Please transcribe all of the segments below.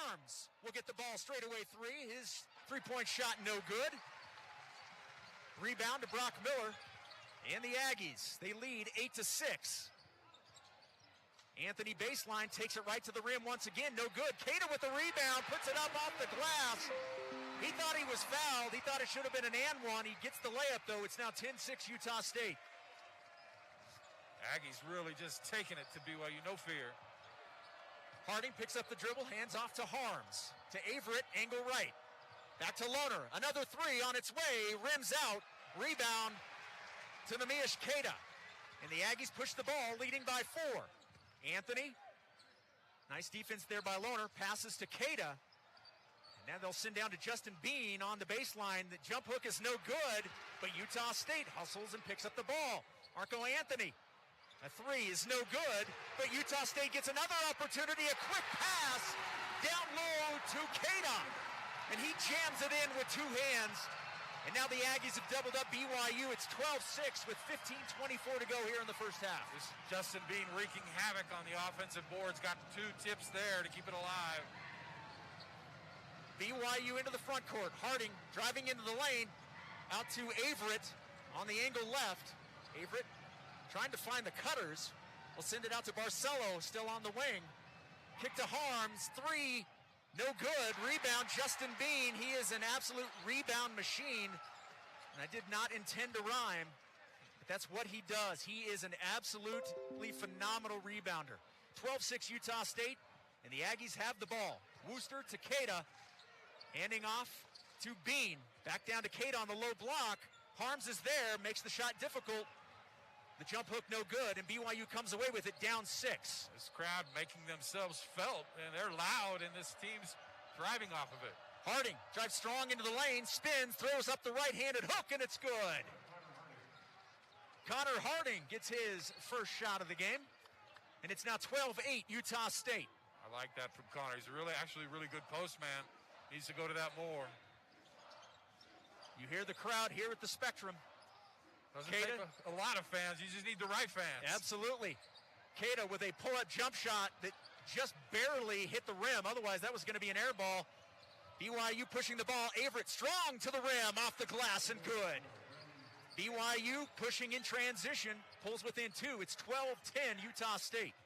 Harms will get the ball straight away three. His three-point shot no good. Rebound to Brock Miller. And the Aggies, they lead 8-6. Anthony baseline takes it right to the rim once again. No good. Keita with the rebound, puts it up off the glass. He thought he was fouled. He thought it should have been an and one. He gets the layup, though. It's now 10-6 Utah State. Aggies really just taking it to BYU, no fear. Harding picks up the dribble, hands off to Harms. To Averett, angle right. Back to Lohner. Another three on its way. Rims out. Rebound to Neemias Queta. And the Aggies push the ball, leading by 4. Anthony. Nice defense there by Lohner. Passes to Queta. And now they'll send down to Justin Bean on the baseline. The jump hook is no good, but Utah State hustles and picks up the ball. Marco Anthony. A three is no good, but Utah State gets another opportunity. A quick pass down low to Queta. And he jams it in with two hands. And now the Aggies have doubled up BYU. It's 12-6 with 15:24 to go here in the first half. This Justin Bean wreaking havoc on the offensive boards. Got 2 tips there to keep it alive. BYU into the front court. Harding driving into the lane. Out to Averett on the angle left. Averett trying to find the cutters. We'll send it out to Barcelo, still on the wing. Kick to Harms. Three. No good. Rebound, Justin Bean. He is an absolute rebound machine. And I did not intend to rhyme, but that's what he does. He is an absolutely phenomenal rebounder. 12-6 Utah State, and the Aggies have the ball. Wooster to Queta, handing off to Bean. Back down to Queta on the low block. Harms is there, makes the shot difficult. The jump hook no good, and BYU comes away with it down 6. This crowd making themselves felt, and they're loud, and this team's thriving off of it. Harding drives strong into the lane, spins, throws up the right-handed hook, and it's good. Connor Harding gets his first shot of the game, and it's now 12-8 Utah State. I like that from Connor. He's actually really good postman. Needs to go to that more. You hear the crowd here at the Spectrum. Doesn't take a lot of fans. You just need the right fans. Absolutely. Queta with a pull-up jump shot that just barely hit the rim. Otherwise, that was going to be an air ball. BYU pushing the ball. Averett strong to the rim, off the glass, and good. BYU pushing in transition, pulls within 2. It's 12-10 Utah State.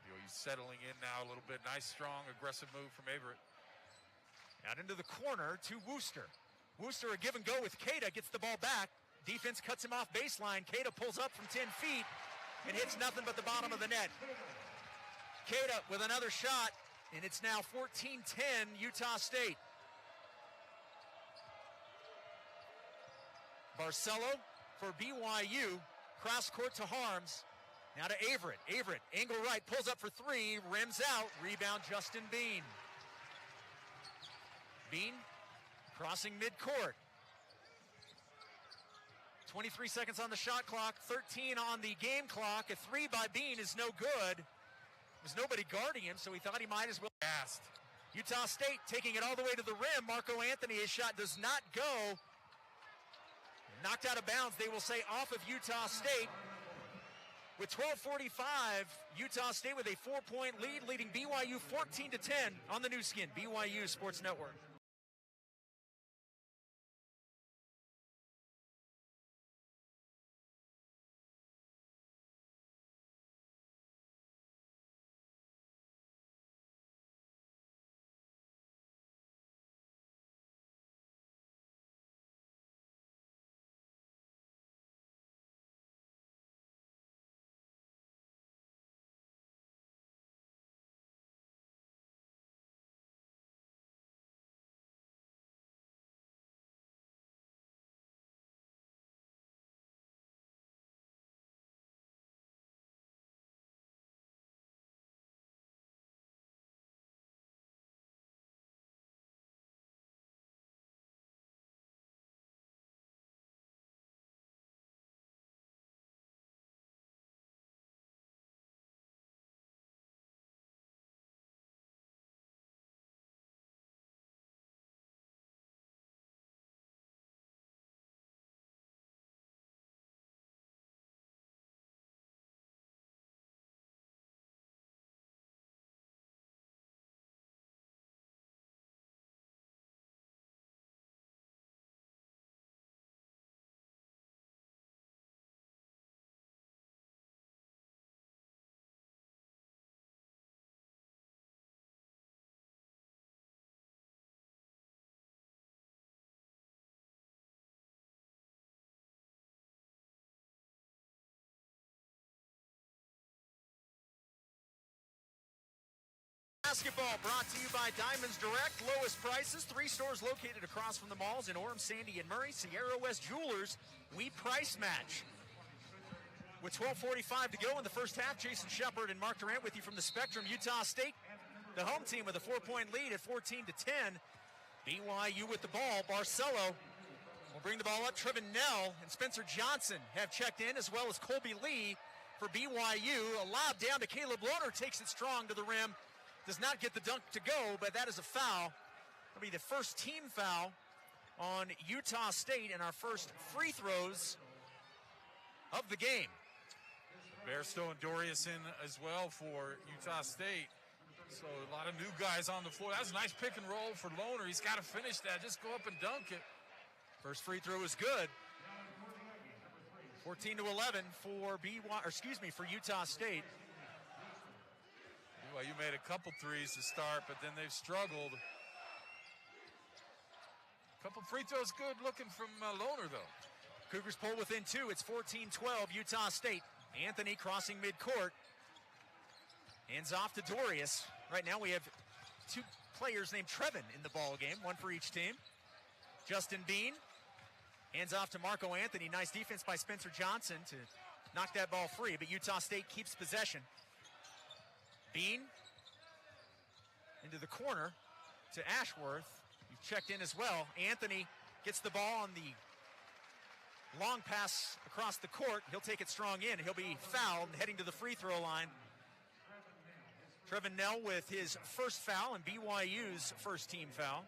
BYU settling in now a little bit. Nice, strong, aggressive move from Averett. Out into the corner to Wooster. Wooster a give and go with Queta, gets the ball back. Defense cuts him off baseline. Queta pulls up from 10 feet and hits nothing but the bottom of the net. Queta with another shot, and it's now 14-10 Utah State. Barcelo for BYU. Cross court to Harms. Now to Averett. Averett, angle right, pulls up for 3, rims out. Rebound Justin Bean. Bean crossing midcourt. 23 seconds on the shot clock, 13 on the game clock. A 3 by Bean is no good. There's nobody guarding him, so he thought he might as well cast. Utah State taking it all the way to the rim. Marco Anthony, his shot does not go. Knocked out of bounds, they will say, off of Utah State. With 12:45, Utah State with a 4-point lead, leading BYU 14-10 on the new skin, BYU Sports Network. basketball brought to you by Diamonds Direct. Lowest prices, 3 stores located across from the malls in Orem, Sandy, and Murray. Sierra West Jewelers, we price match. With 12:45 to go in the first half, Jason Shepard and Mark Durant with you from the Spectrum. Utah State, the home team, with a 4-point lead at 14-10. BYU with the ball. Barcelo will bring the ball up. Trevin Nell and Spencer Johnson have checked in, as well as Colby Lee for BYU. A lob down to Caleb Lohner, takes it strong to the rim. Does not get the dunk to go, but that is a foul. It'll be the first team foul on Utah State and our first free throws of the game. Bairstow and Dorius in as well for Utah State. So a lot of new guys on the floor. That's a nice pick and roll for Lohner. He's got to finish that. Just go up and dunk it. First free throw is good. 14-11 for for Utah State. BYU made a couple threes to start, but then they've struggled. Couple free throws good looking from Lohner, though. Cougars pull within 2. It's 14-12 Utah State. Anthony crossing midcourt. Hands off to Dorius. Right now we have 2 players named Trevin in the ball game, 1 for each team. Justin Bean hands off to Marco Anthony. Nice defense by Spencer Johnson to knock that ball free, but Utah State keeps possession. Bean into the corner to Ashworth. You've checked in as well. Anthony gets the ball on the long pass across the court. He'll take it strong in. He'll be fouled and heading to the free throw line. Trevin Nell with his first foul and BYU's first team foul.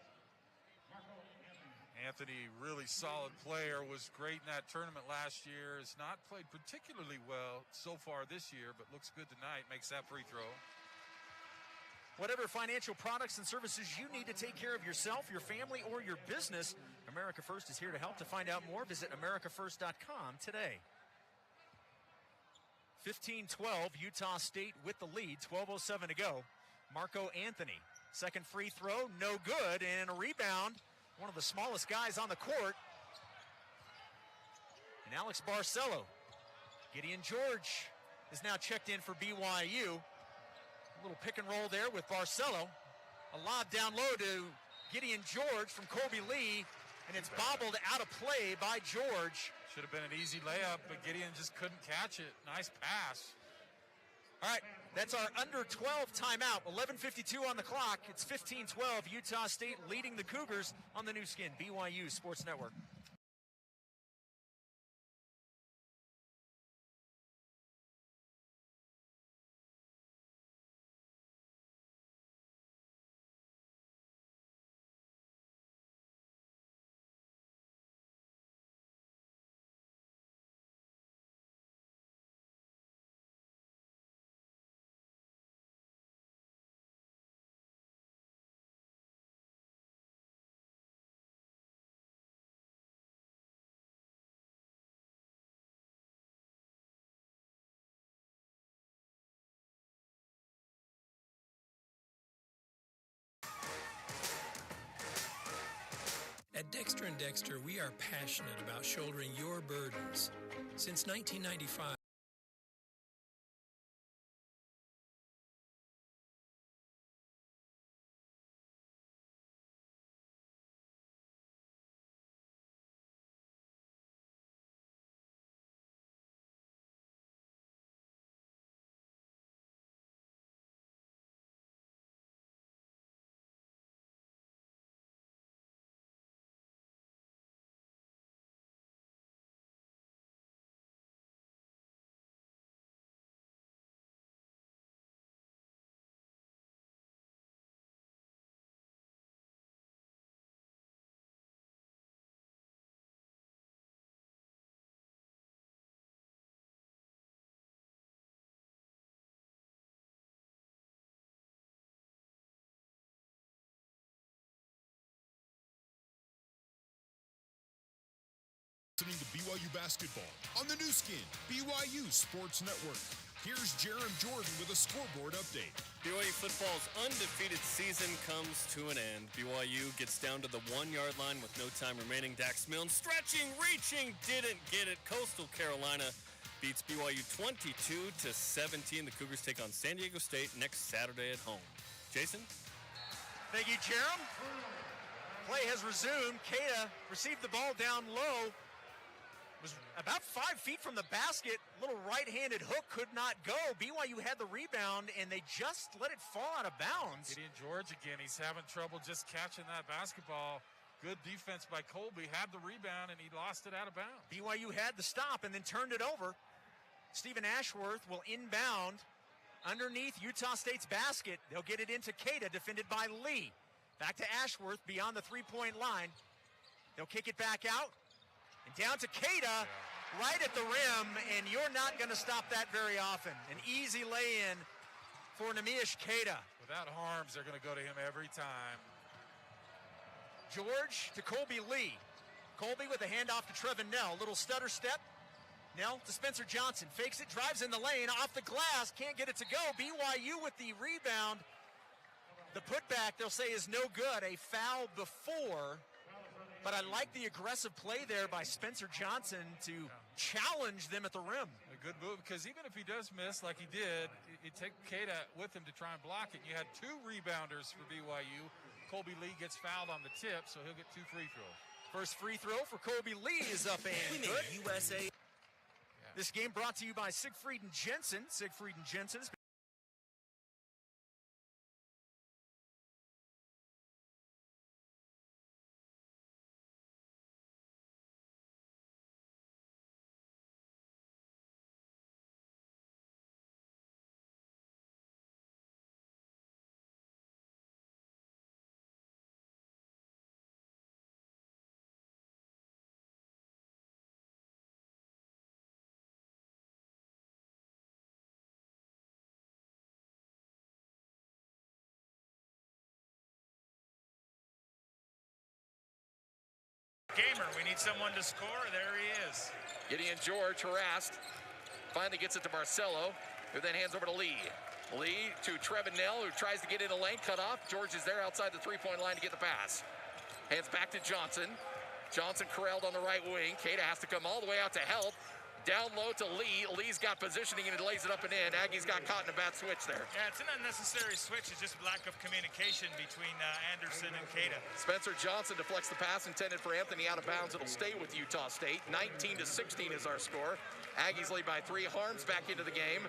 Anthony, really solid player, was great in that tournament last year. Has not played particularly well so far this year, but looks good tonight. Makes that free throw. Whatever financial products and services you need to take care of yourself, your family, or your business, America First is here to help. To find out more, visit americafirst.com today. 15-12, Utah State with the lead, 12:07 to go. Marco Anthony, second free throw, no good, and a rebound. One of the smallest guys on the court. And Alex Barcelo. Gideon George is now checked in for BYU. A little pick and roll there with Barcelo. A lob down low to Gideon George from Colby Lee, and it's bobbled out of play by George. Should have been an easy layup, but Gideon just couldn't catch it. Nice pass. All right, that's our under 12 timeout. 11:52 on the clock. It's 15-12. Utah State leading the Cougars on the new skin, BYU Sports Network. At Dexter & Dexter, we are passionate about shouldering your burdens. Since 1995, Listening to BYU basketball on the new skin, BYU Sports Network. Here's Jerem Jordan with a scoreboard update. BYU football's undefeated season comes to an end. BYU gets down to the 1-yard line with no time remaining. Dax Milne stretching, reaching, didn't get it. Coastal Carolina beats BYU 22-17. The Cougars take on San Diego State next Saturday at home. Jason? Thank you, Jerem. Play has resumed. Keita received the ball down low. Was about 5 feet from the basket. Little right-handed hook could not go. BYU had the rebound, and they just let it fall out of bounds. Gideon George again. He's having trouble just catching that basketball. Good defense by Colby. Had the rebound, and he lost it out of bounds. BYU had the stop and then turned it over. Stephen Ashworth will inbound underneath Utah State's basket. They'll get it into Keita, defended by Lee. Back to Ashworth beyond the three-point line. They'll kick it back out. And down to Keita, right at the rim, and you're not going to stop that very often. An easy lay-in for Neemias Keita. Without harms, they're going to go to him every time. George to Colby Lee. Colby with a handoff to Trevin Nell. Little stutter step. Nell to Spencer Johnson. Fakes it, drives in the lane, off the glass, can't get it to go. BYU with the rebound. The putback, they'll say, is no good. A foul before. But I like the aggressive play there by Spencer Johnson to challenge them at the rim. A good move, because even if he does miss like he did, you take Keita with him to try and block it. You had 2 rebounders for BYU. Colby Lee gets fouled on the tip, so he'll get 2 free throws. First free throw for Colby Lee is up and good. USA. This game brought to you by Siegfried and Jensen. Siegfried and Jensen's gamer. We need someone to score. There he is. Gideon George harassed. Finally gets it to Barcelo, who then hands over to Lee. Lee to Trevin Nell, who tries to get in the lane, cut off. George is there outside the three-point line to get the pass. Hands back to Johnson. Johnson corralled on the right wing. Keita has to come all the way out to help. Down low to Lee. Lee's got positioning and he lays it up and in. Aggies got caught in a bad switch there. Yeah, it's an unnecessary switch. It's just lack of communication between Anderson and Keita. Spencer Johnson deflects the pass intended for Anthony out of bounds. It'll stay with Utah State. 19-16 is our score. Aggies lead by 3. Harms back into the game.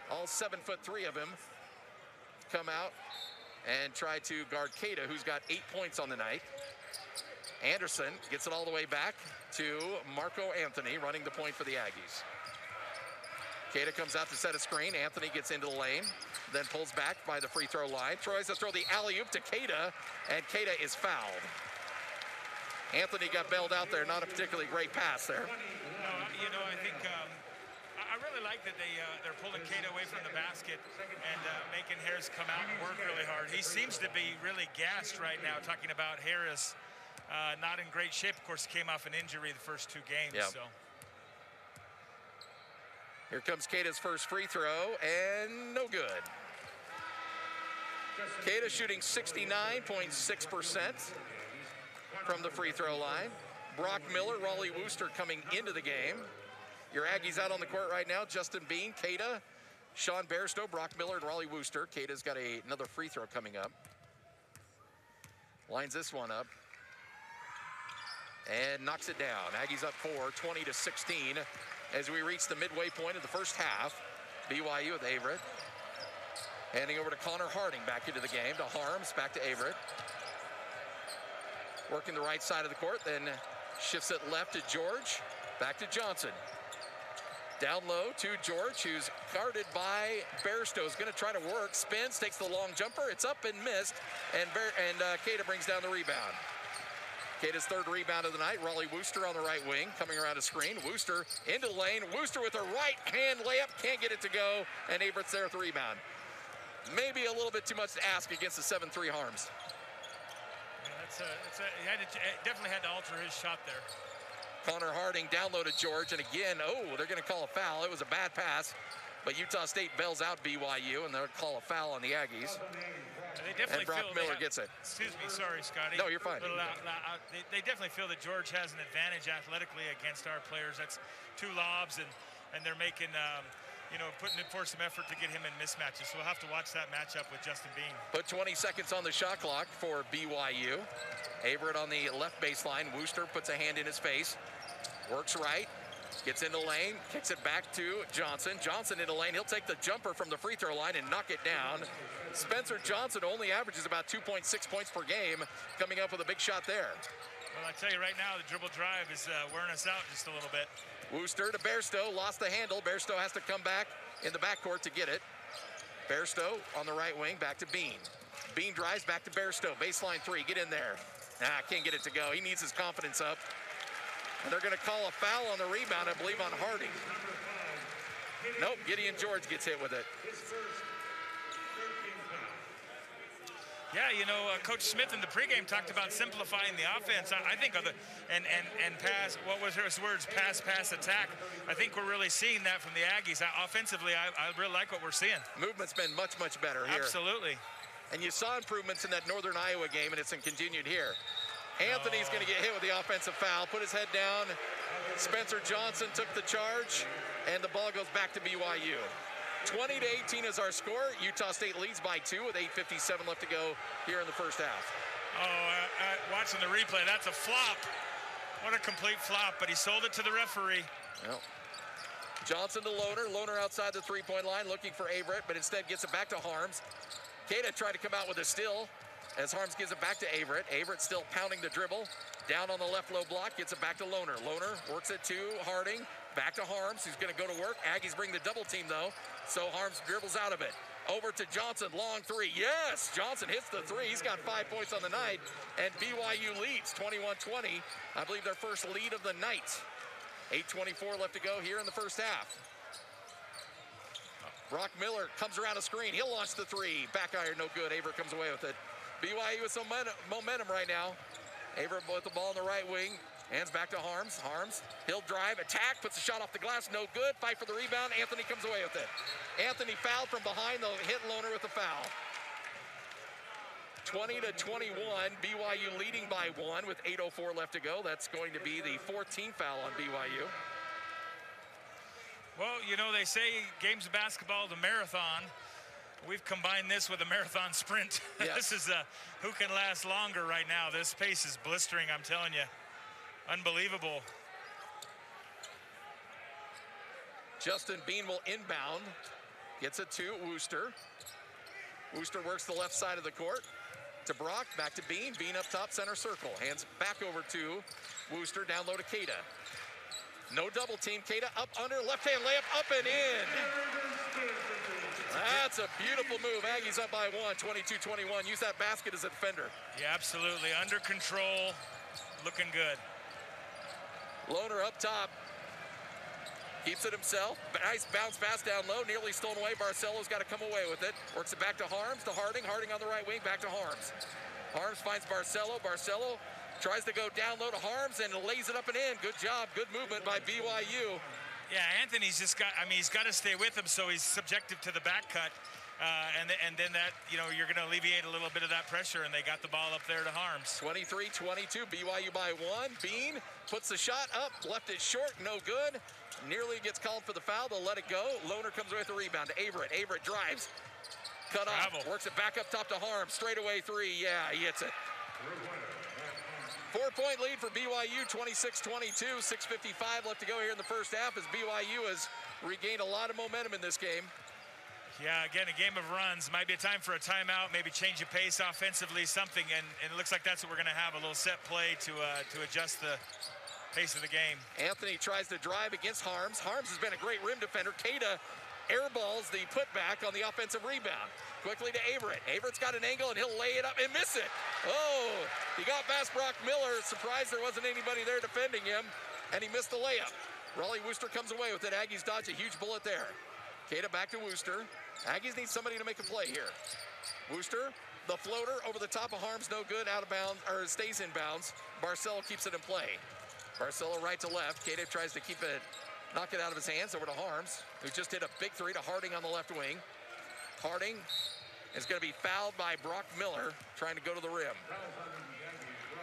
All 7'3" of him come out and try to guard Keita, who's got 8 points on the night. Anderson gets it all the way back to Marco Anthony, running the point for the Aggies. Keita comes out to set a screen. Anthony gets into the lane, then pulls back by the free throw line. Tries to throw the alley-oop to Keita, and Keita is fouled. Anthony got bailed out there. Not a particularly great pass there. No, you know, I think I really like that they're pulling Keita away from the basket and making Harris come out and work really hard. He seems to be really gassed right now, talking about Harris not in great shape. Of course, he came off an injury the first 2 games. Yeah. So Here comes Keita's first free throw, and no good. Keita shooting 69.6% from the free throw line. Brock Miller, Raleigh Wooster coming into the game. Your Aggies out on the court right now: Justin Bean, Keita, Sean Bairstow, Brock Miller, and Raleigh Wooster. Keita's got another free throw coming up. Lines this one up and knocks it down. Aggies up 4, 20-16 as we reach the midway point of the first half. BYU with Averett. Handing over to Connor Harding back into the game. To Harms, back to Averett. Working the right side of the court, then shifts it left to George. Back to Johnson. Down low to George, who's guarded by Bairstow. Is going to try to work. Spins, takes the long jumper. It's up and missed. And Keita brings down the rebound. Keita's 3rd rebound of the night. Raleigh Wooster on the right wing, coming around a screen. Wooster into the lane. Wooster with a right-hand layup. Can't get it to go. And Averett's there with the rebound. Maybe a little bit too much to ask against the 7'3" Harms. Yeah, he definitely had to alter his shot there. Connor Harding down low to George, and again, they're going to call a foul. It was a bad pass, but Utah State bails out BYU, and they'll call a foul on the Aggies. They definitely and Brock Miller gets it. Excuse me, sorry, Scotty. No, you're fine. They definitely feel that George has an advantage athletically against our players. That's 2 lobs, and they're making putting it forth some effort to get him in mismatches. So we'll have to watch that matchup with Justin Bean. Put 20 seconds on the shot clock for BYU. Averett on the left baseline. Wooster puts a hand in his face. Works right. Gets into lane. Kicks it back to Johnson. Johnson into lane. He'll take the jumper from the free throw line and knock it down. Spencer Johnson only averages about 2.6 points per game, coming up with a big shot there. Well, I tell you right now, the dribble drive is wearing us out just a little bit. Wooster to Bairstow, lost the handle. Bairstow has to come back in the backcourt to get it. Bairstow on the right wing, back to Bean. Bean drives back to Bairstow, baseline three, get in there. Can't get it to go. He needs his confidence up. And they're gonna call a foul on the rebound, I believe, on Harding. Nope, Gideon George gets hit with it. Yeah, Coach Smith in the pregame talked about simplifying the offense. I think of and pass. What was his words? Pass, attack. I think we're really seeing that from the Aggies. Offensively, I really like what we're seeing. Movement's been much better here. Absolutely. And you saw improvements in that Northern Iowa game, and it's continued here. Anthony's going to get hit with the offensive foul. Put his head down. Spencer Johnson took the charge, and the ball goes back to BYU. 20-18 is our score. Utah State leads by 2 with 8:57 left to go here in the first half. Watching the replay, that's a flop. What a complete flop, but he sold it to the referee. Well, Johnson to Lohner. Lohner outside the three-point line looking for Averett, but instead gets it back to Harms. Queta tried to come out with a steal as Harms gives it back to Averett. Averett still pounding the dribble. Down on the left low block, gets it back to Lohner. Lohner works it to Harding. Back to Harms, who's going to go to work. Aggies bring the double team, though, so Harms dribbles out of it. Over to Johnson, long three. Yes, Johnson hits the three. He's got 5 points on the night, and BYU leads 21-20. I believe their first lead of the night. 8:24 left to go here in the first half. Brock Miller comes around a screen. He'll launch the three. Back iron, no good. Averett comes away with it. BYU with some momentum right now. Averett with the ball in the right wing. Hands back to Harms. Harms, he'll drive, attack, puts a shot off the glass, no good. Fight for the rebound. Anthony comes away with it. Anthony fouled from behind, they'll hit Lohner with a foul. 20-21, BYU leading by 1 with 8:04 left to go. That's going to be the 14th foul on BYU. Well, they say games of basketball is a marathon. We've combined this with a marathon sprint. Yes. This is who can last longer right now. This pace is blistering, I'm telling you. Unbelievable. Justin Bean will inbound. Gets it to Wooster. Wooster works the left side of the court. To Brock, back to Bean. Bean up top, center circle. Hands back over to Wooster, down low to Queta. No double team. Queta up under, left-hand layup, up and in. That's a beautiful move. Aggies up by 1, 22-21. Use that basket as a defender. Yeah, absolutely. Under control, looking good. Lohner up top. Keeps it himself. Nice bounce pass down low. Nearly stolen away. Barcelo's got to come away with it. Works it back to Harms, to Harding. Harding on the right wing, back to Harms. Harms finds Barcelo. Barcelo tries to go down low to Harms and lays it up and in. Good job. Good movement by BYU. Yeah, Anthony's just got, he's got to stay with him, so he's subjective to the back cut. And then that, you're going to alleviate a little bit of that pressure, and they got the ball up there to Harms. 23-22, BYU by 1. Bean puts the shot up, left it short, no good. Nearly gets called for the foul, they'll let it go. Lohner comes away with the rebound to Averett. Averett drives, cut off, works it back up top to Harms. Straightaway three, yeah, he hits it. 4-point lead for BYU, 26-22, 6:55 left to go here in the first half as BYU has regained a lot of momentum in this game. Yeah, again, a game of runs. Might be a time for a timeout, maybe change of pace offensively, something, and it looks like that's what we're going to have, a little set play to adjust the pace of the game. Anthony tries to drive against Harms. Harms has been a great rim defender. Queta airballs the putback on the offensive rebound. Quickly to Averett. Averett's got an angle, and he'll lay it up and miss it. Oh, he got past Brock Miller. Surprised there wasn't anybody there defending him, and he missed the layup. Raleigh Wooster comes away with it. Aggies dodge a huge bullet there. Queta back to Wooster. Aggies need somebody to make a play here. Wooster, the floater over the top of Harms, no good, out of bounds, or stays in bounds. Barcelo keeps it in play. Barcelo right to left. Queta tries to keep it, knock it out of his hands over to Harms, who just hit a big three to Harding on the left wing. Harding is going to be fouled by Brock Miller, trying to go to the rim.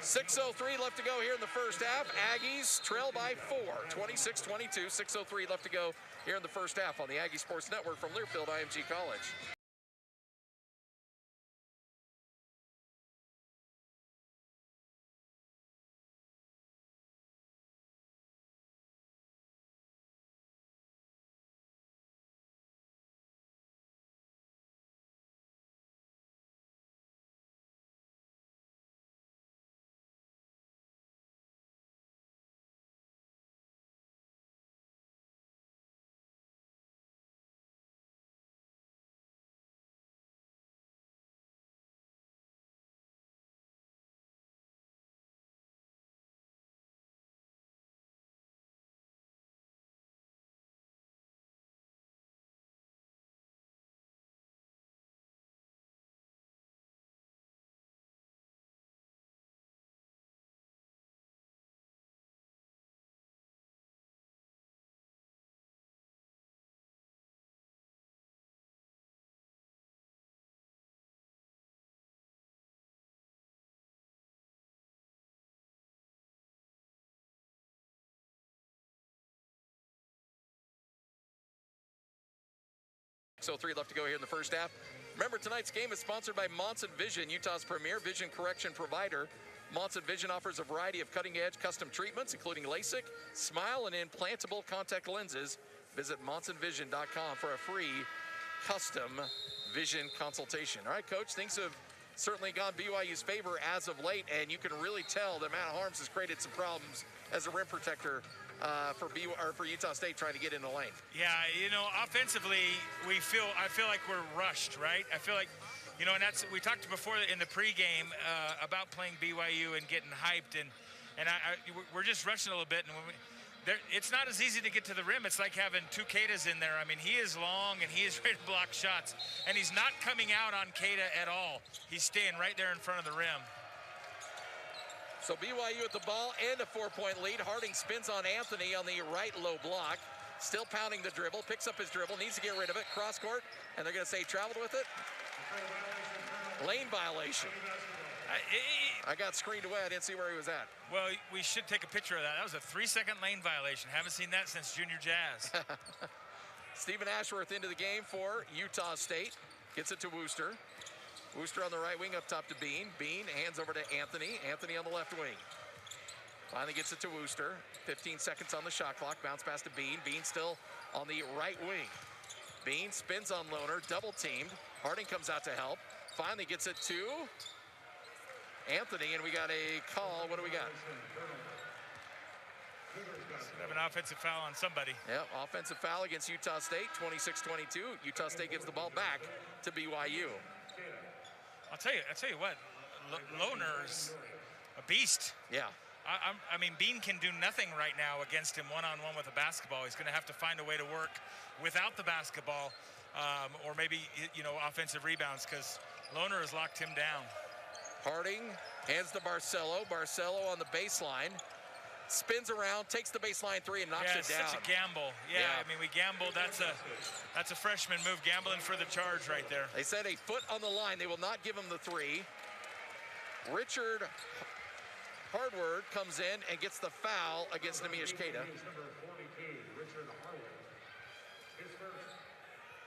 6:03 left to go here in the first half. Aggies trail by 4, 26-22. 6:03 left to go here in the first half on the Aggie Sports Network from Learfield IMG College. So 3 left to go here in the first half. Remember, tonight's game is sponsored by Monson Vision, Utah's premier vision correction provider. Monson Vision offers a variety of cutting-edge custom treatments, including LASIK, smile, and implantable contact lenses. Visit monsonvision.com for a free custom vision consultation. All right, Coach, things have certainly gone BYU's favor as of late, and you can really tell that Matt Harms has created some problems as a rim protector for Utah State trying to get in the lane. Yeah, offensively, I feel like we're rushed, right? I feel like, and that's, we talked before in the pregame about playing BYU and getting hyped, and we're just rushing a little bit, and it's not as easy to get to the rim. It's like having two Kedas in there. I mean, he is long and he is ready to block shots, and he's not coming out on Keda at all. He's staying right there in front of the rim. So BYU with the ball and a 4-point lead. Harding spins on Anthony on the right low block. Still pounding the dribble, picks up his dribble, needs to get rid of it. Cross court, and they're going to say he traveled with it. Lane violation. I got screened away. I didn't see where he was at. Well, we should take a picture of that. That was a 3-second lane violation. Haven't seen that since junior jazz. Stephen Ashworth into the game for Utah State. Gets it to Wooster. Wooster on the right wing up top to Bean. Bean hands over to Anthony. Anthony on the left wing. Finally gets it to Wooster. 15 seconds on the shot clock. Bounce pass to Bean. Bean still on the right wing. Bean spins on Lohner. Double teamed. Harding comes out to help. Finally gets it to Anthony, and we got a call. What do we got? Have an offensive foul on somebody. Yep, offensive foul against Utah State, 26-22. Utah State gives the ball back to BYU. I'll tell you what, Lohner's a beast. Yeah. I mean, Bean can do nothing right now against him one-on-one with a basketball. He's going to have to find a way to work without the basketball, or maybe, offensive rebounds, because Lohner has locked him down. Harding hands to Barcelo. Barcelo on the baseline. Spins around, takes the baseline three, and knocks it down. It's such a gamble. Yeah, I mean, we gambled. That's a freshman move, gambling for the charge right there. They said a foot on the line. They will not give him the three. Richard Hardward comes in and gets the foul against Neemias Queta.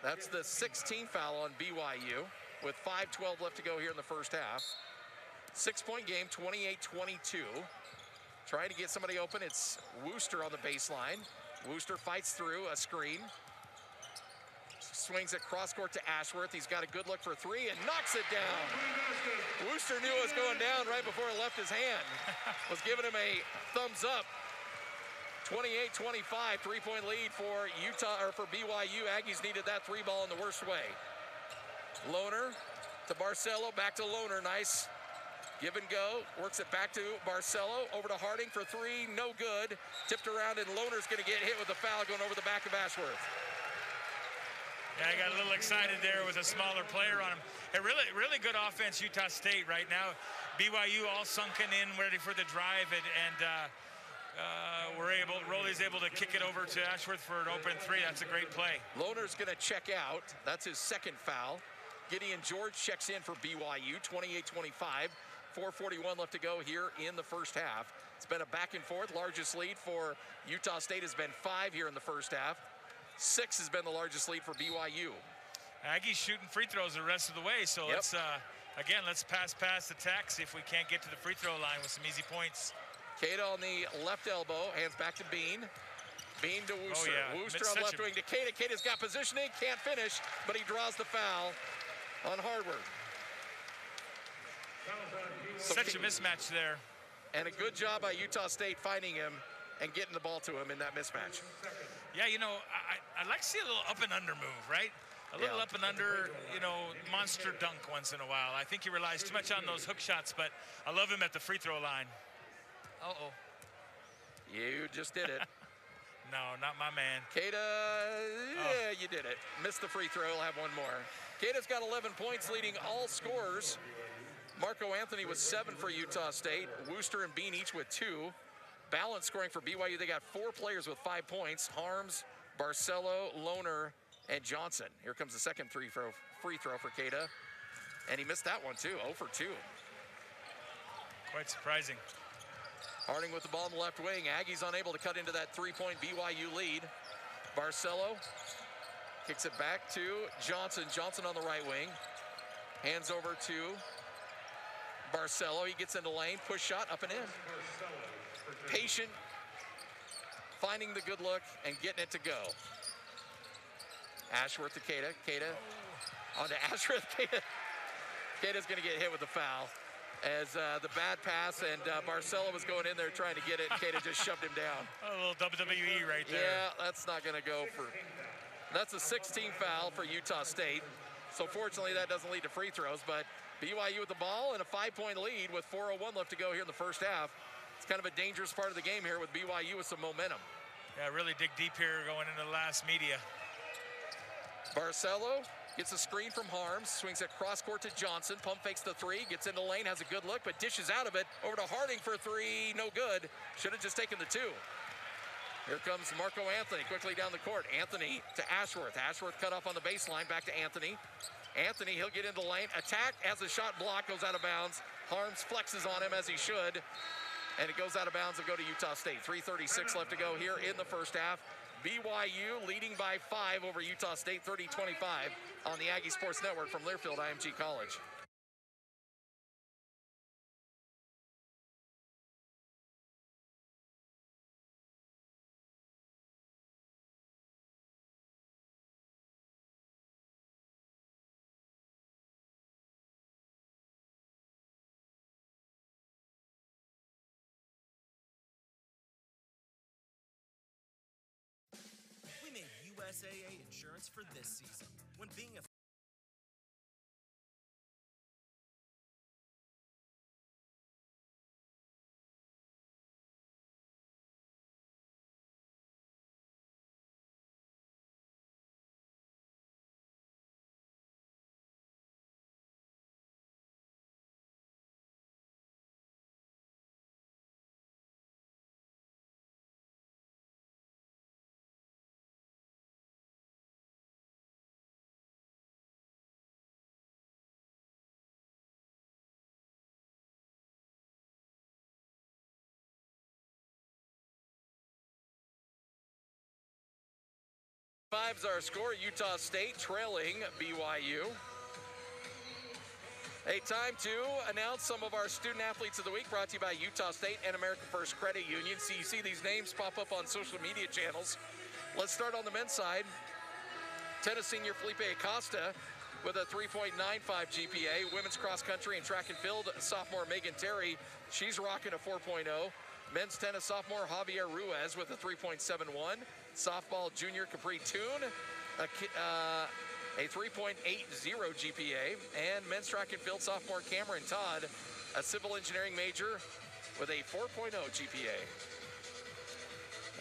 That's the 16th foul on BYU with 5:12 left to go here in the first half. 6-point game, 28-22. Trying to get somebody open. It's Wooster on the baseline. Wooster fights through a screen. Swings it cross court to Ashworth. He's got a good look for three and knocks it down. Wooster knew it was going down right before it left his hand. Was giving him a thumbs up. 28-25, 3-point lead for for BYU. Aggies needed that three ball in the worst way. Lohner to Barcelo, back to Lohner. Nice give and go. Works it back to Barcelo. Over to Harding for three. No good. Tipped around, and Lohner's going to get hit with a foul going over the back of Ashworth. Yeah, I got a little excited there with a smaller player on him. A really good offense, Utah State right now. BYU all sunken in, ready for the drive, and Rolly's able to kick it over to Ashworth for an open three. That's a great play. Lohner's going to check out. That's his second foul. Gideon George checks in for BYU, 28-25. 4:41 left to go here in the first half. It's been a back and forth. Largest lead for Utah State has been 5 here in the first half. 6 has been the largest lead for BYU. Aggies shooting free throws the rest of the way, so let's pass, attack, see if we can't get to the free throw line with some easy points. Keita on the left elbow, hands back to Bean. Bean to Wooster. Oh, yeah. Wooster on left wing to Keita. Keita's got positioning, can't finish, but he draws the foul on Harvard. Such a mismatch there. And a good job by Utah State finding him and getting the ball to him in that mismatch. Yeah, you know, I like to see a little up and under move, right? A little up and under, you know, monster dunk once in a while. I think he relies too much on those hook shots, but I love him at the free throw line. Uh-oh. You just did it. No, not my man. Keita, you did it. Missed the free throw, he'll have one more. Keita's got 11 points, leading all scorers. Marco Anthony with 7 for Utah State. Wooster and Bean each with 2. Balance scoring for BYU, they got 4 players with 5 points. Harms, Barcelo, Lohner, and Johnson. Here comes the second free throw for Keita. And he missed that one too, 0 for 2. Quite surprising. Harding with the ball in the left wing. Aggies unable to cut into that 3-point BYU lead. Barcelo kicks it back to Johnson. Johnson on the right wing. Hands over to Barcelo. He gets into lane. Push shot up and in. Patient. Finding the good look and getting it to go. Ashworth to Keita. Keita on to Ashworth. Keita's going to get hit with the foul. As the bad pass, and Barcelo was going in there trying to get it, and Keita just shoved him down. A little WWE right there. Yeah, that's not going to go for... That's a 16 foul for Utah State. So fortunately, that doesn't lead to free throws, but BYU with the ball and a 5-point lead with 4:01 left to go here in the first half. It's kind of a dangerous part of the game here with BYU with some momentum. Yeah, really dig deep here going into the last media. Barcelo gets a screen from Harms, swings it cross court to Johnson, pump fakes the 3, gets into lane, has a good look, but dishes out of it. Over to Harding for 3, no good. Should have just taken the 2. Here comes Marco Anthony quickly down the court. Anthony to Ashworth. Ashworth cut off on the baseline, back to Anthony. Anthony, he'll get into lane. Attack as the shot block goes out of bounds. Harms flexes on him as he should. And it goes out of bounds and go to Utah State. 3:36 left to go here in the first half. BYU leading by 5 over Utah State, 30-25 on the Aggie Sports Network from Learfield IMG College. USAA insurance for this season. When being a Five's our score. Utah State trailing BYU. A time to announce some of our student athletes of the week, brought to you by Utah State and American First Credit Union. So you see these names pop up on social media channels. Let's start on the men's side. Tennis senior Felipe Acosta with a 3.95 GPA. Women's cross country and track and field sophomore Megan Terry, she's rocking a 4.0. Men's tennis sophomore Javier Ruiz with a 3.71. Softball junior Capri Toon, a 3.80 GPA. And men's track and field sophomore Cameron Todd, a civil engineering major with a 4.0 GPA.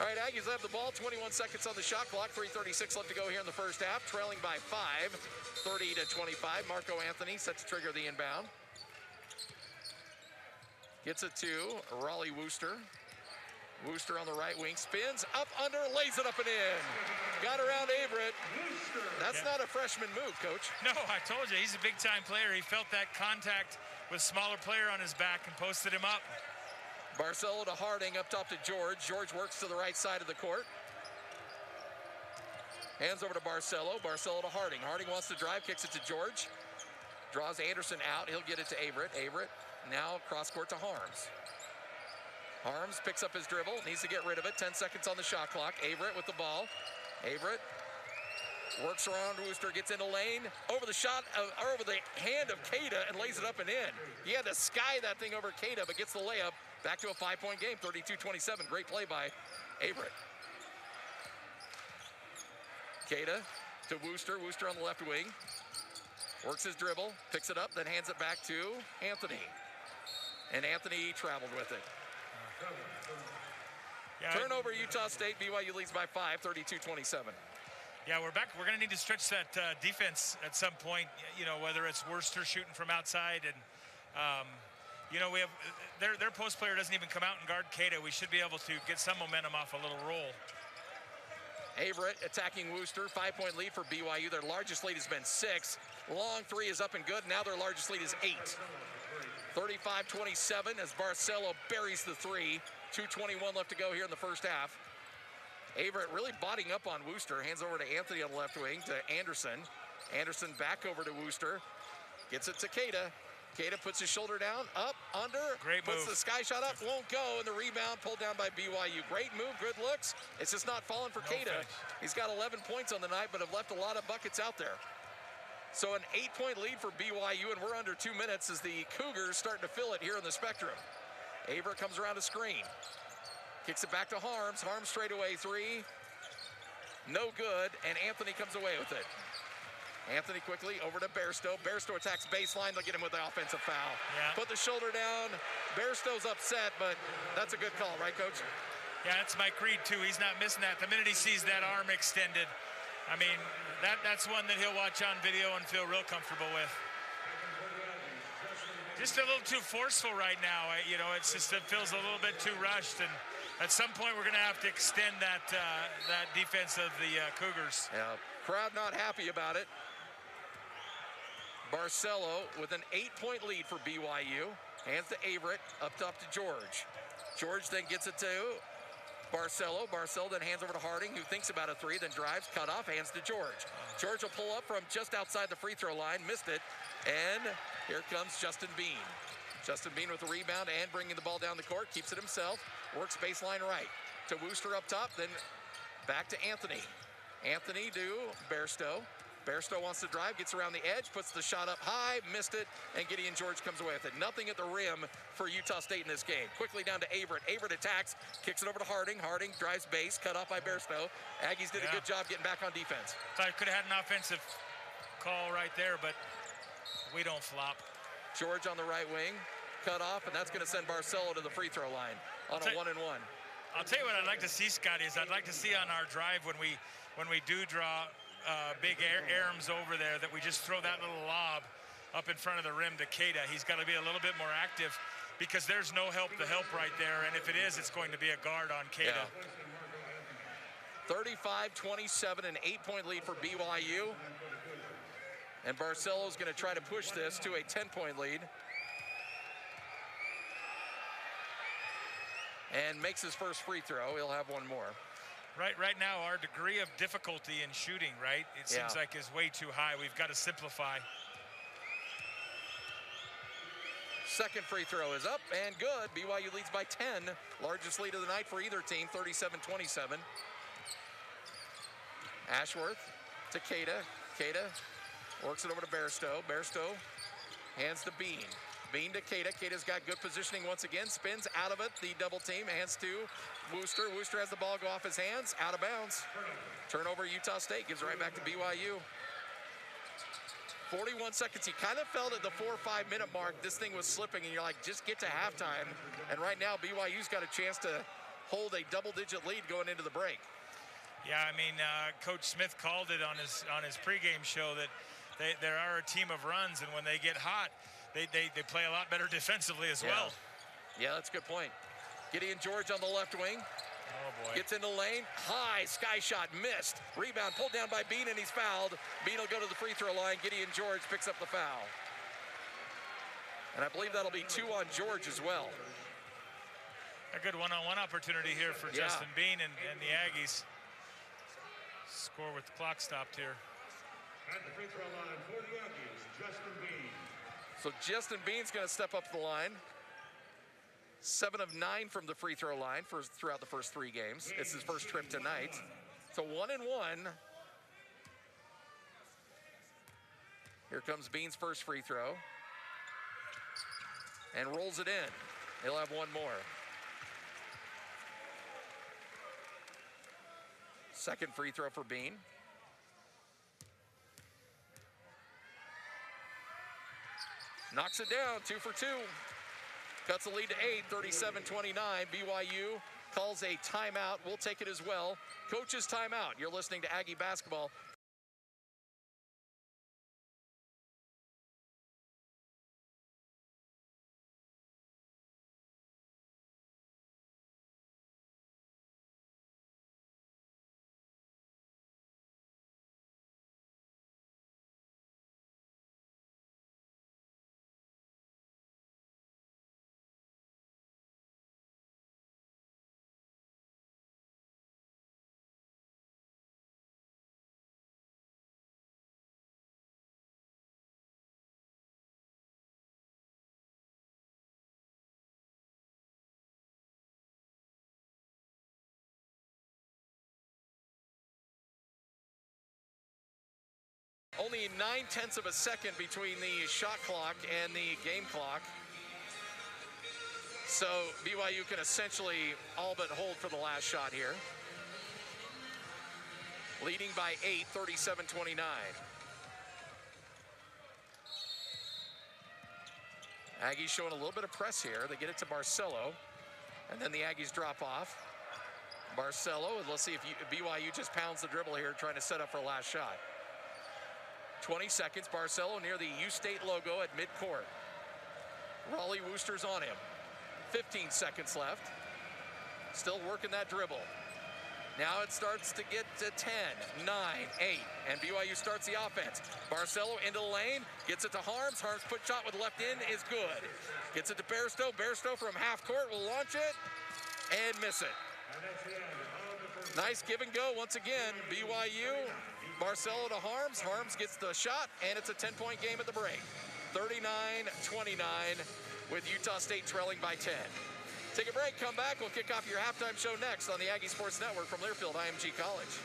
All right, Aggies have the ball, 21 seconds on the shot clock, 3:36 left to go here in the first half, trailing by 5, 30-25. Marco Anthony set to trigger the inbound. Gets it to Raleigh Wooster. Wooster on the right wing, spins, up, under, lays it up and in. Got around Averett. That's not a freshman move, Coach. No, I told you, he's a big-time player. He felt that contact with smaller player on his back and posted him up. Barcelo to Harding, up top to George. George works to the right side of the court. Hands over to Barcelo. Barcelo to Harding. Harding wants to drive, kicks it to George. Draws Anderson out. He'll get it to Averett. Averett now cross court to Harms. Harms picks up his dribble, needs to get rid of it. 10 seconds on the shot clock. Averett with the ball. Averett works around Wooster, gets into lane, over the hand of Cada and lays it up and in. He had to sky that thing over Cada, but gets the layup. Back to a 5-point game, 32-27. Great play by Averett. Cada to Wooster. Wooster on the left wing. Works his dribble, picks it up, then hands it back to Anthony. And Anthony traveled with it. Yeah, Turnover, Utah State. BYU leads by 5, 32-27. Yeah, we're back. We're going to need to stretch that defense at some point, you know, whether it's Worcester shooting from outside and, you know, we have their post player doesn't even come out and guard Cada. We should be able to get some momentum off a little roll. Averett attacking Wooster. 5-point lead for BYU. Their largest lead has been 6. Long three is up and good. Now their largest lead is 8. 35-27 as Barcelo buries the three. 2:21 left to go here in the first half. Averett really botting up on Wooster. Hands over to Anthony on the left wing to Anderson. Anderson back over to Wooster. Gets it to Cada. Cada puts his shoulder down, up, under. Great move. Puts the sky shot up, won't go, and the rebound pulled down by BYU. Great move, good looks. It's just not falling for Cada. He's got 11 points on the night, but have left a lot of buckets out there. So an 8-point lead for BYU, and we're under 2 minutes as the Cougars starting to fill it here in the Spectrum. Averett comes around a screen. Kicks it back to Harms. Harms straightaway three. No good, and Anthony comes away with it. Anthony quickly over to Bairstow. Bairstow attacks baseline. They'll get him with the offensive foul. Yeah. Put the shoulder down. Bairstow's upset, but that's a good call, right, Coach? Yeah, that's Mike Reed, too. He's not missing that. The minute he sees that arm extended, I mean, that's one that he'll watch on video and feel real comfortable with. Just a little too forceful right now. You know, it feels a little bit too rushed, and at some point we're going to have to extend that defense of the Cougars. Yeah, crowd not happy about it. Barcelo with an 8-point lead for BYU. Hands to Averett, up top to George. George then gets it to Barcelo. Barcelo then hands over to Harding, who thinks about a three, then drives, cut off, hands to George. George will pull up from just outside the free throw line, missed it, and here comes Justin Bean. Justin Bean with the rebound and bringing the ball down the court, keeps it himself, works baseline right. To Wooster up top, then back to Anthony. Anthony to Bairstow. Bairstow wants to drive, gets around the edge, puts the shot up high, missed it, and Gideon George comes away with it. Nothing at the rim for Utah State in this game. Quickly down to Averett. Averett attacks, kicks it over to Harding. Harding drives base, cut off by Bairstow. Aggies did a good job getting back on defense. Thought I could have had an offensive call right there, but we don't flop. George on the right wing, cut off, and that's going to send Barcelo to the free throw line on a 1-and-1. I'll tell you what I'd like to see, Scotty, is I'd like to see on our drive when we do draw big arms over there, that we just throw that little lob up in front of the rim to Cada. He's got to be a little bit more active because there's no help to help right there, and if it is, it's going to be a guard on Cada. Yeah. 35-27, an 8-point lead for BYU. And Barcelo's going to try to push this to a 10-point lead. And makes his first free throw. He'll have one more. Right now, our degree of difficulty in shooting, right, it seems like is way too high. We've got to simplify. Second free throw is up and good. BYU leads by 10. Largest lead of the night for either team, 37-27. Ashworth to Cada. Cada works it over to Bairstow. Bairstow hands to Bean. Bean to Cada. Cada's got good positioning once again. Spins out of it. The double team. Hands to Wooster. Wooster has the ball go off his hands. Out of bounds. Turnover Utah State. Gives it right back to BYU. 41 seconds. You kind of felt at the 4 or 5 minute mark this thing was slipping, and you're like, just get to halftime. And right now BYU's got a chance to hold a double-digit lead going into the break. Yeah, I mean, Coach Smith called it on his pregame show that they are a team of runs, and when they get hot, they play a lot better defensively as well. Yeah, that's a good point. Gideon George on the left wing. Oh, boy. Gets in the lane. High sky shot missed. Rebound pulled down by Bean, and he's fouled. Bean will go to the free throw line. Gideon George picks up the foul. And I believe that'll be 2 on George as well. A good one-on-one opportunity here for Justin Bean and the Aggies. Score with the clock stopped here. At the free throw line for the Aggies, Justin Bean. So Justin Bean's going to step up the line. 7 of 9 from the free throw line throughout the first 3 games. It's his first trip tonight. So 1 and 1. Here comes Bean's first free throw. And rolls it in. He'll have 1 more. Second free throw for Bean. Knocks it down, 2 for 2. Cuts the lead to 8, 37-29. BYU calls a timeout. We'll take it as well. Coach's timeout. You're listening to Aggie Basketball. Only 9/10 of a second between the shot clock and the game clock. So BYU can essentially all but hold for the last shot here. Leading by 8, 37-29. Aggies showing a little bit of press here. They get it to Barcelo, and then the Aggies drop off. Barcelo, and let's see if BYU just pounds the dribble here, trying to set up for a last shot. 20 seconds, Barcelo near the U-State logo at midcourt. Raleigh Wooster's on him. 15 seconds left. Still working that dribble. Now it starts to get to 10, 9, 8, and BYU starts the offense. Barcelo into the lane, gets it to Harms. Harms' put shot with left in is good. Gets it to Bairstow. Bairstow from half court will launch it and miss it. Nice give and go once again. BYU, Barcelo to Harms. Harms gets the shot, and it's a 10-point game at the break. 39-29 with Utah State trailing by 10. Take a break, come back. We'll kick off your halftime show next on the Aggie Sports Network from Learfield IMG College.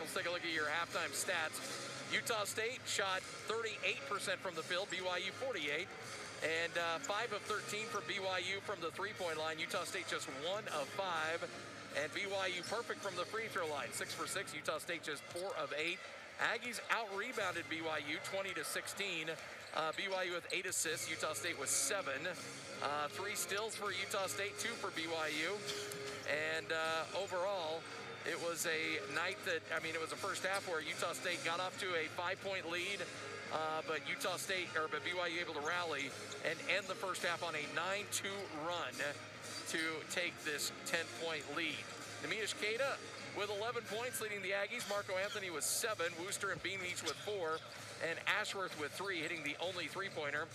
let's take a look at your halftime stats. Utah State shot 38% from the field, BYU 48. And 5 of 13 from BYU from the three-point line. Utah State just 1 of 5. And BYU perfect from the free throw line, 6 for 6. Utah State just 4 of 8. Aggies out-rebounded BYU 20-16. BYU with 8 assists. Utah State with 7. 3 steals for Utah State, 2 for BYU. And overall, it was a night that, it was a first half where Utah State got off to a 5-point lead. But BYU able to rally and end the first half on a 9-2 run to take this 10-point lead. Nemish Keita with 11 points leading the Aggies. Marco Anthony with 7. Wooster and Bean each with 4. And Ashworth with 3, hitting the only three-pointer.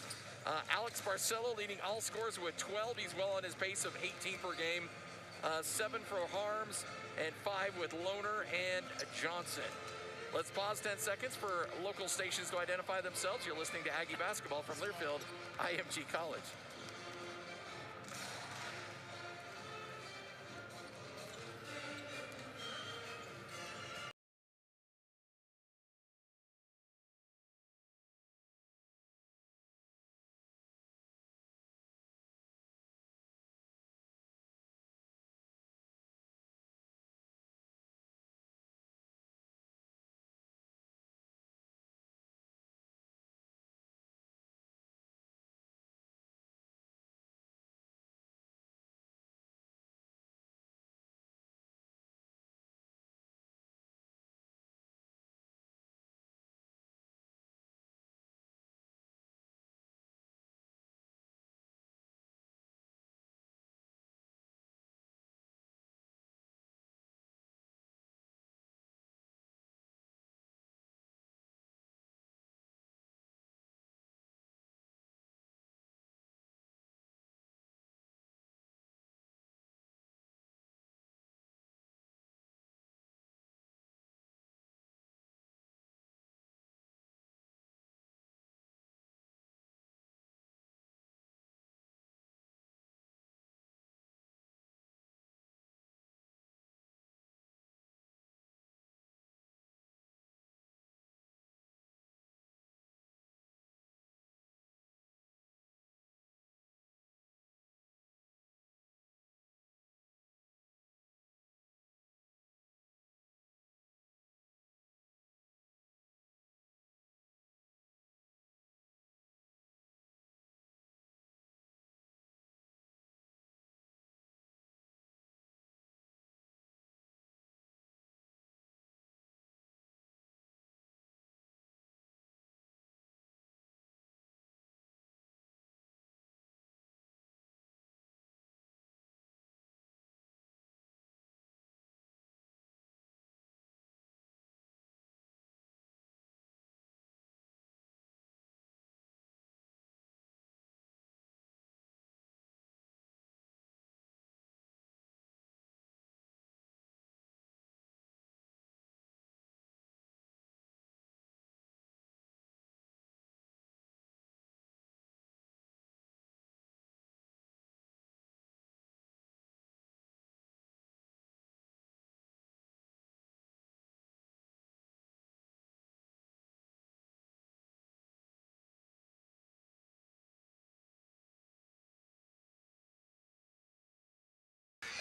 Alex Barcelo leading all scores with 12. He's well on his pace of 18 per game. 7 for Harms and 5 with Lohner and Johnson. Let's pause 10 seconds for local stations to identify themselves. You're listening to Aggie Basketball from Learfield, IMG College.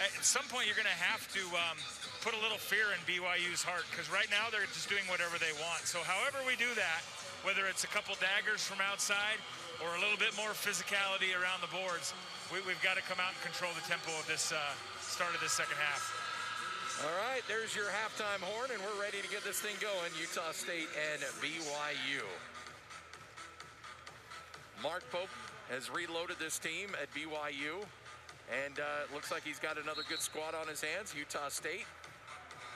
At some point, you're going to have to put a little fear in BYU's heart, because right now they're just doing whatever they want. So however we do that, whether it's a couple daggers from outside or a little bit more physicality around the boards, we've got to come out and control the tempo of this start of this second half. All right, there's your halftime horn, and we're ready to get this thing going. Utah State and BYU. Mark Pope has reloaded this team at BYU. And it looks like he's got another good squad on his hands. Utah State,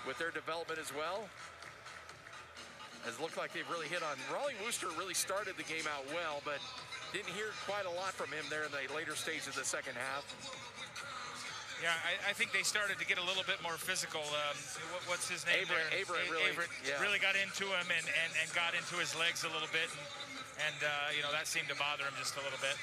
with their development as well, has looked like they've really hit on. Raleigh Wooster really started the game out well, but didn't hear quite a lot from him there in the later stage of the second half. Yeah, I think they started to get a little bit more physical. What's his name? Averett really got into him and got into his legs a little bit. And that seemed to bother him just a little bit.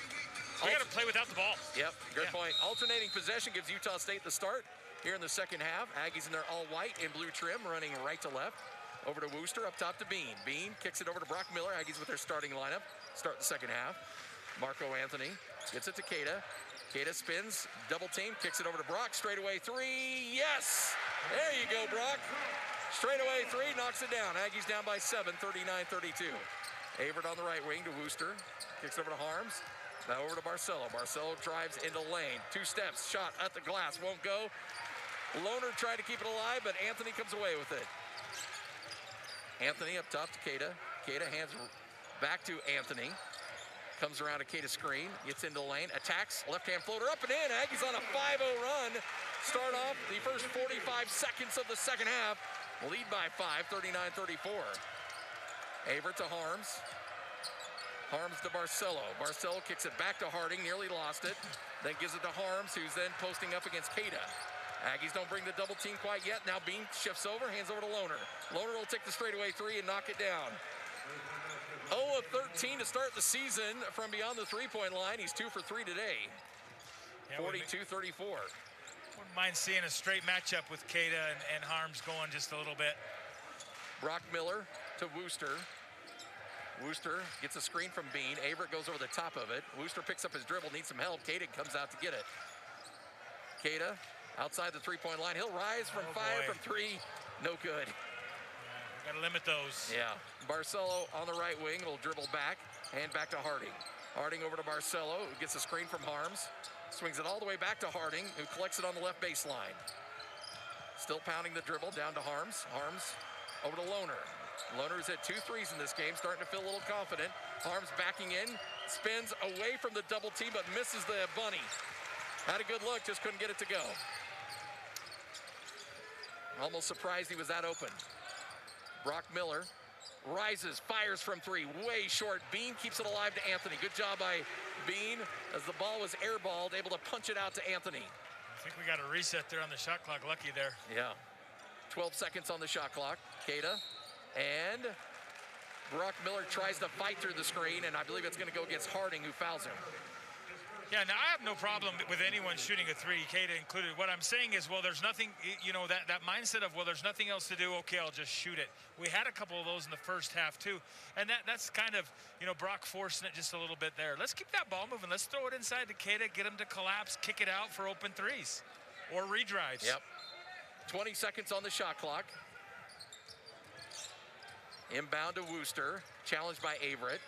We got to play without the ball. Yep, good point. Alternating possession gives Utah State the start here in the second half. Aggies in their all-white and blue trim, running right to left. Over to Wooster, up top to Bean. Bean kicks it over to Brock Miller. Aggies with their starting lineup. Start the second half. Marco Anthony gets it to Keita. Keita spins, double team, kicks it over to Brock. Straightaway three, yes! There you go, Brock. Straightaway three, knocks it down. Aggies down by 7, 39-32. Averett on the right wing to Wooster. Kicks over to Harms. Now over to Barcelo. Barcelo drives into lane. 2 steps, shot at the glass, won't go. Lohner tried to keep it alive, but Anthony comes away with it. Anthony up top to Keita. Keita hands back to Anthony. Comes around to Keita's screen, gets into the lane, attacks, left-hand floater up and in. Aggies on a 5-0 run. Start off the first 45 seconds of the second half. Lead by 5, 39-34. Averett to Harms. Harms to Barcelo. Barcelo kicks it back to Harding, nearly lost it. Then gives it to Harms, who's then posting up against Keita. Aggies don't bring the double team quite yet. Now Bean shifts over, hands over to Lohner. Lohner will take the straightaway three and knock it down. 0 of 13 to start the season from beyond the three-point line. He's 2 for 3 today. 42-34. Wouldn't mind seeing a straight matchup with Keita and Harms going just a little bit. Brock Miller to Wooster. Wooster gets a screen from Bean. Averett goes over the top of it. Wooster picks up his dribble, needs some help. Keita comes out to get it. Keita outside the three-point line. He'll rise from 5 from 3. No good. Got to limit those. Yeah. Barcelo on the right wing will dribble back. Hand back to Harding. Harding over to Barcelo, who gets a screen from Harms. Swings it all the way back to Harding, who collects it on the left baseline. Still pounding the dribble down to Harms. Harms over to Lohner. Lohner's hit 2 threes in this game, starting to feel a little confident. Harms backing in, spins away from the double team, but misses the bunny. Had a good look, just couldn't get it to go. Almost surprised he was that open. Brock Miller rises, fires from 3, way short. Bean keeps it alive to Anthony. Good job by Bean as the ball was airballed, able to punch it out to Anthony. I think we got a reset there on the shot clock. Lucky there. Yeah. 12 seconds on the shot clock. Keita and Brock Miller tries to fight through the screen, and I believe it's going to go against Harding, who fouls him. Yeah, now I have no problem with anyone shooting a 3, Keita included. What I'm saying is, well, there's nothing, you know, that mindset of, well, there's nothing else to do, okay, I'll just shoot it. We had a couple of those in the first half, too. And that's kind of, you know, Brock forcing it just a little bit there. Let's keep that ball moving. Let's throw it inside to Keita, get him to collapse, kick it out for open 3s or redrives. Yep. 20 seconds on the shot clock. Inbound to Wooster, challenged by Averett.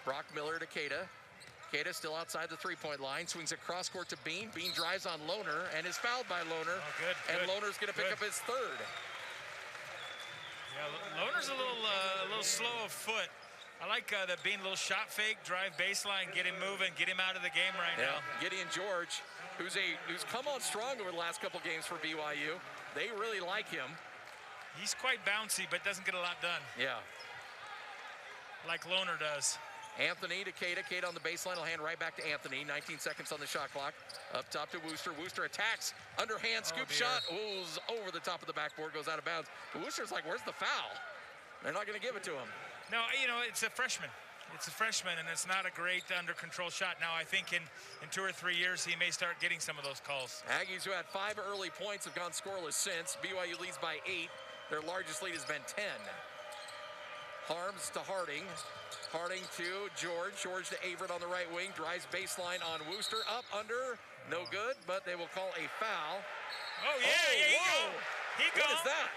Brock Miller to Keita. Keita still outside the three-point line, swings it cross court to Bean. Bean drives on Lohner and is fouled by Lohner. Oh, good. And Lohner's going to pick up his 3rd. Yeah, Lohner's a little slow of foot. I like that Bean, little shot fake, drive baseline, get him moving, get him out of the game right now. Gideon George, who's come on strong over the last couple games for BYU. They really like him. He's quite bouncy, but doesn't get a lot done. Yeah. Like Lohner does. Anthony to Keita. Keita on the baseline will hand right back to Anthony. 19 seconds on the shot clock. Up top to Wooster. Wooster attacks. Underhand scoop shot. Oohs over the top of the backboard. Goes out of bounds. But Wooster's like, where's the foul? They're not going to give it to him. No, you know, it's a freshman. It's a freshman, and it's not a great under-control shot. Now, I think in 2 or 3 years, he may start getting some of those calls. Aggies, who had 5 early points, have gone scoreless since. BYU leads by 8. Their largest lead has been 10. Harms to Harding. Harding to George. George to Averett on the right wing. Drives baseline on Wooster. Up, under. No good, but they will call a foul. Oh, yeah, he go. What is that?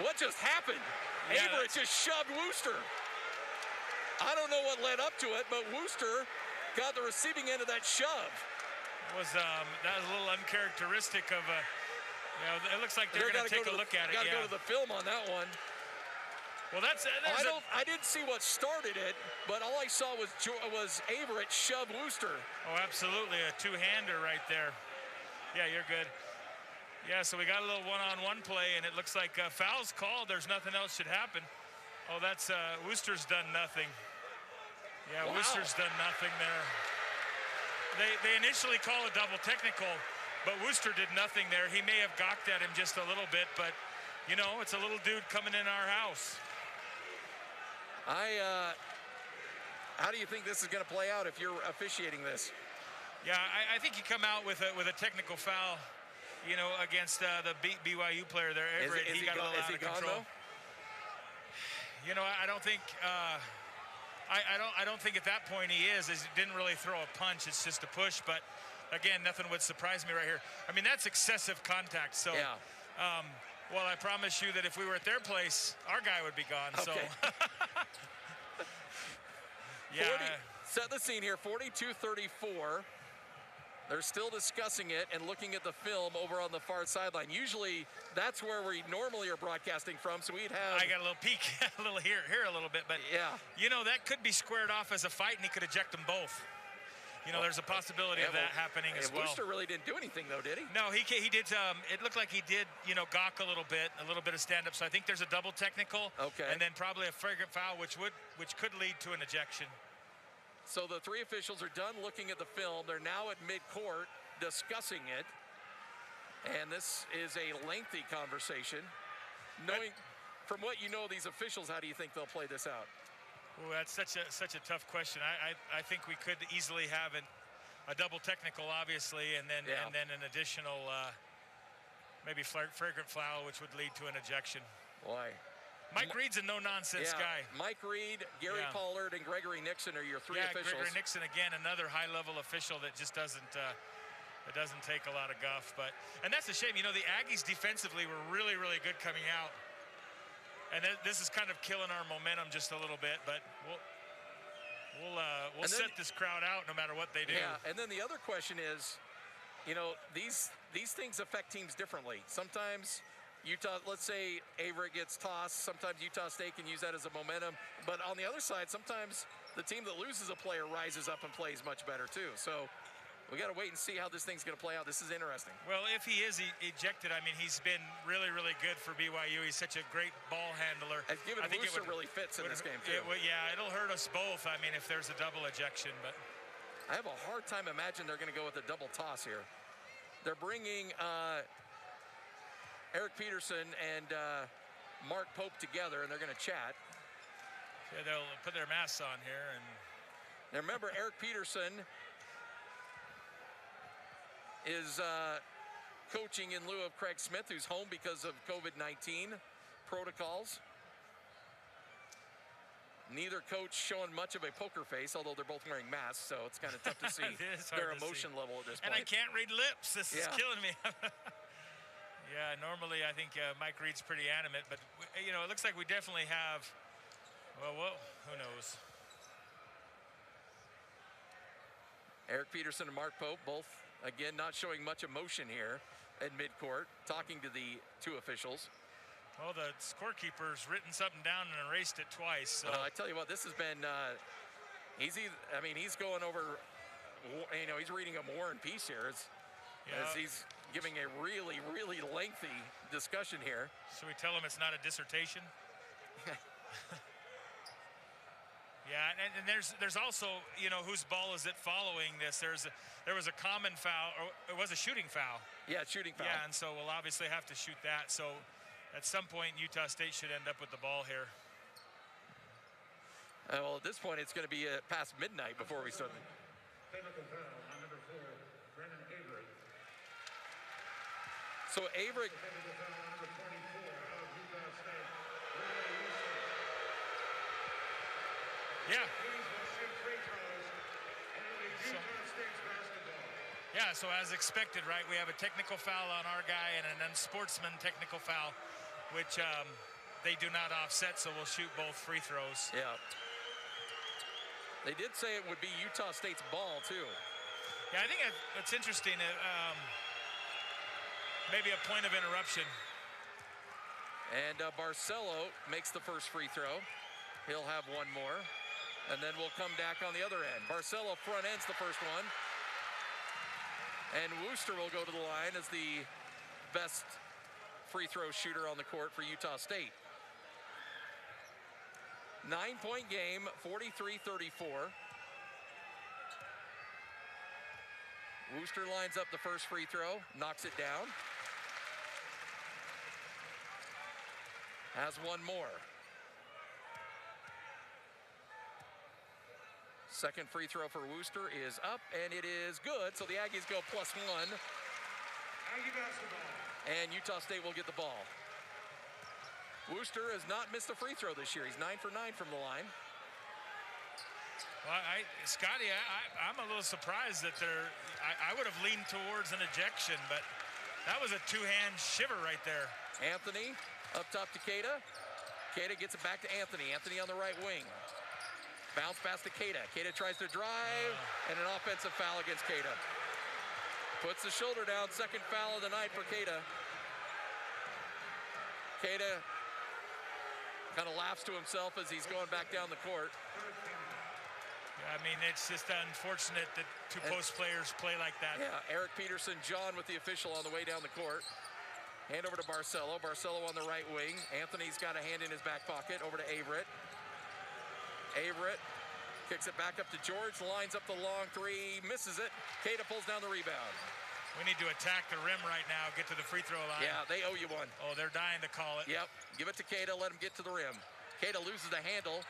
What just happened? Yeah, Averett just shoved Wooster. I don't know what led up to it, but Wooster got the receiving end of that shove. That was a little uncharacteristic of a, you know, it looks like they're going to take a look at it. Got to go to the film on that one. Well, I didn't see what started it, but all I saw was Averett shove Wooster. Oh, absolutely, a two-hander right there. Yeah, you're good. Yeah, so we got a little one-on-one play, and it looks like foul's called. There's nothing else should happen. Oh, that's Wooster's done nothing. Yeah, wow. Wooster's done nothing there. They initially call a double technical, but Wooster did nothing there. He may have gawked at him just a little bit, but, you know, it's a little dude coming in our house. How do you think this is going to play out if you're officiating this? Yeah, I think you come out with a technical foul. you know, against the BYU player there, Everett. He got a little out of control. You know, I don't think I don't think at that point he is. He didn't really throw a punch. It's just a push. But again, nothing would surprise me right here. I mean, that's excessive contact. So, well, I promise you that if we were at their place, our guy would be gone. Okay. So, yeah. Set the scene here. 42-34. They're still discussing it and looking at the film over on the far sideline. Usually, that's where we normally are broadcasting from, so we'd have... I got a little peek, a little here a little bit, but, you know, that could be squared off as a fight, and he could eject them both. You know, there's a possibility of that happening as well. Wooster really didn't do anything, though, did he? No, he did. It looked like he did, you know, gawk a little bit of stand-up. So I think there's a double technical, and then probably a flagrant foul, which could lead to an ejection. So the three officials are done looking at the film. They're now at midcourt discussing it. And this is a lengthy conversation. Knowing from what you know these officials, how do you think they'll play this out? Well, that's such a tough question. I think we could easily have a double technical, obviously, and then an additional maybe flagrant foul, which would lead to an ejection. Why? Mike Reed's a no-nonsense guy. Mike Reed, Gary Pollard, and Gregory Nixon are your three officials. Gregory Nixon, again, another high-level official that just doesn't take a lot of guff. And that's a shame. You know, the Aggies defensively were really, really good coming out. And this is kind of killing our momentum just a little bit. But we'll set this crowd out no matter what they do. Yeah, and then the other question is, you know, these things affect teams differently. Sometimes Utah, let's say Averett gets tossed, sometimes Utah State can use that as a momentum. But on the other side, sometimes the team that loses a player rises up and plays much better too. So we got to wait and see how this thing's going to play out. This is interesting. Well, if he is ejected, I mean, he's been really, really good for BYU. He's such a great ball handler. I think Wooster really fits in this game too. It'll hurt us both. I mean, if there's a double ejection, but I have a hard time imagining they're going to go with a double toss here. They're bringing Eric Peterson and Mark Pope together, and they're going to chat. Yeah, they'll put their masks on here. And now remember, Eric Peterson is coaching in lieu of Craig Smith, who's home because of COVID-19 protocols. Neither coach showing much of a poker face, although they're both wearing masks, so it's kind of tough to see their emotion level at this point. And I can't read lips. This is killing me. Yeah, normally I think Mike Reed's pretty animate, but, you know, it looks like we definitely have, well, who knows? Eric Peterson and Mark Pope, both, again, not showing much emotion here at midcourt, talking to the two officials. Well, the scorekeeper's written something down and erased it twice. So. I tell you what, this has been, he's going over, you know, he's reading a War and Peace here as he's giving a really, really lengthy discussion here. Should we tell him it's not a dissertation? Yeah, and there's also, you know, whose ball is it following this? There was a common foul, or it was a shooting foul. Yeah, shooting foul. Yeah, and so we'll obviously have to shoot that. So at some point, Utah State should end up with the ball here. Well, at this point, it's going to be past midnight before we start. Technical foul on number 4, Brennan Avery. So Avery. Technical foul on number 24 of Utah State. Yeah. These will shoot free throws. And it'll be Utah State's basketball. Yeah, so as expected, right, we have a technical foul on our guy and an unsportsman technical foul, which they do not offset, so we'll shoot both free throws. Yeah. They did say it would be Utah State's ball, too. Yeah, I think that's interesting. Maybe a point of interruption. And Barcelo makes the first free throw. He'll have one more. And then we'll come back on the other end. Barcelo front ends the first one. And Wooster will go to the line as the best free throw shooter on the court for Utah State. 9-point game, 43-34. Wooster lines up the first free throw, knocks it down. Has one more. Second free throw for Wooster is up, and it is good. So the Aggies go +1 Aggie basketball. And Utah State will get the ball. Wooster has not missed a free throw this year. He's 9 for 9 from the line. Well, Scotty, I'm a little surprised that I would have leaned towards an ejection, but that was a two-hand shiver right there. Anthony up top to Keita. Keita gets it back to Anthony. Anthony on the right wing. Bounce pass to Keita. Keita tries to drive, and an offensive foul against Keita. Puts the shoulder down. Second foul of the night for Keita. Keita kind of laughs to himself as he's going back down the court. I mean, it's just unfortunate that two post players play like that. Yeah, Eric Peterson, John with the official on the way down the court. Hand over to Barcelo. Barcelo on the right wing. Anthony's got a hand in his back pocket. Over to Averett. Averett kicks it back up to George. Lines up the long three. Misses it. Keita pulls down the rebound. We need to attack the rim right now. Get to the free throw line. Yeah, they owe you one. Oh, they're dying to call it. Yep. Give it to Keita. Let him get to the rim. Keita loses the handle.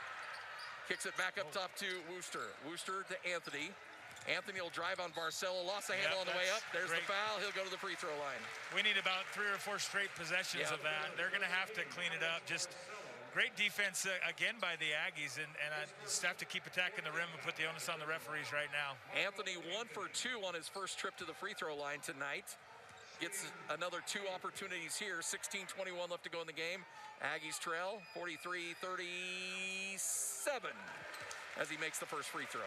Kicks it back up top to Wooster. Wooster to Anthony. Anthony will drive on Barcelo. Lost the handle on the way up. There's the foul. He'll go to the free throw line. We need about 3 or 4 straight possessions of that. They're going to have to clean it up. Just great defense again by the Aggies, and I just have to keep attacking the rim and put the onus on the referees right now. Anthony 1 for 2 on his first trip to the free throw line tonight. Gets another 2 opportunities here. 16:21 left to go in the game. Aggies trail 43-37 as he makes the first free throw.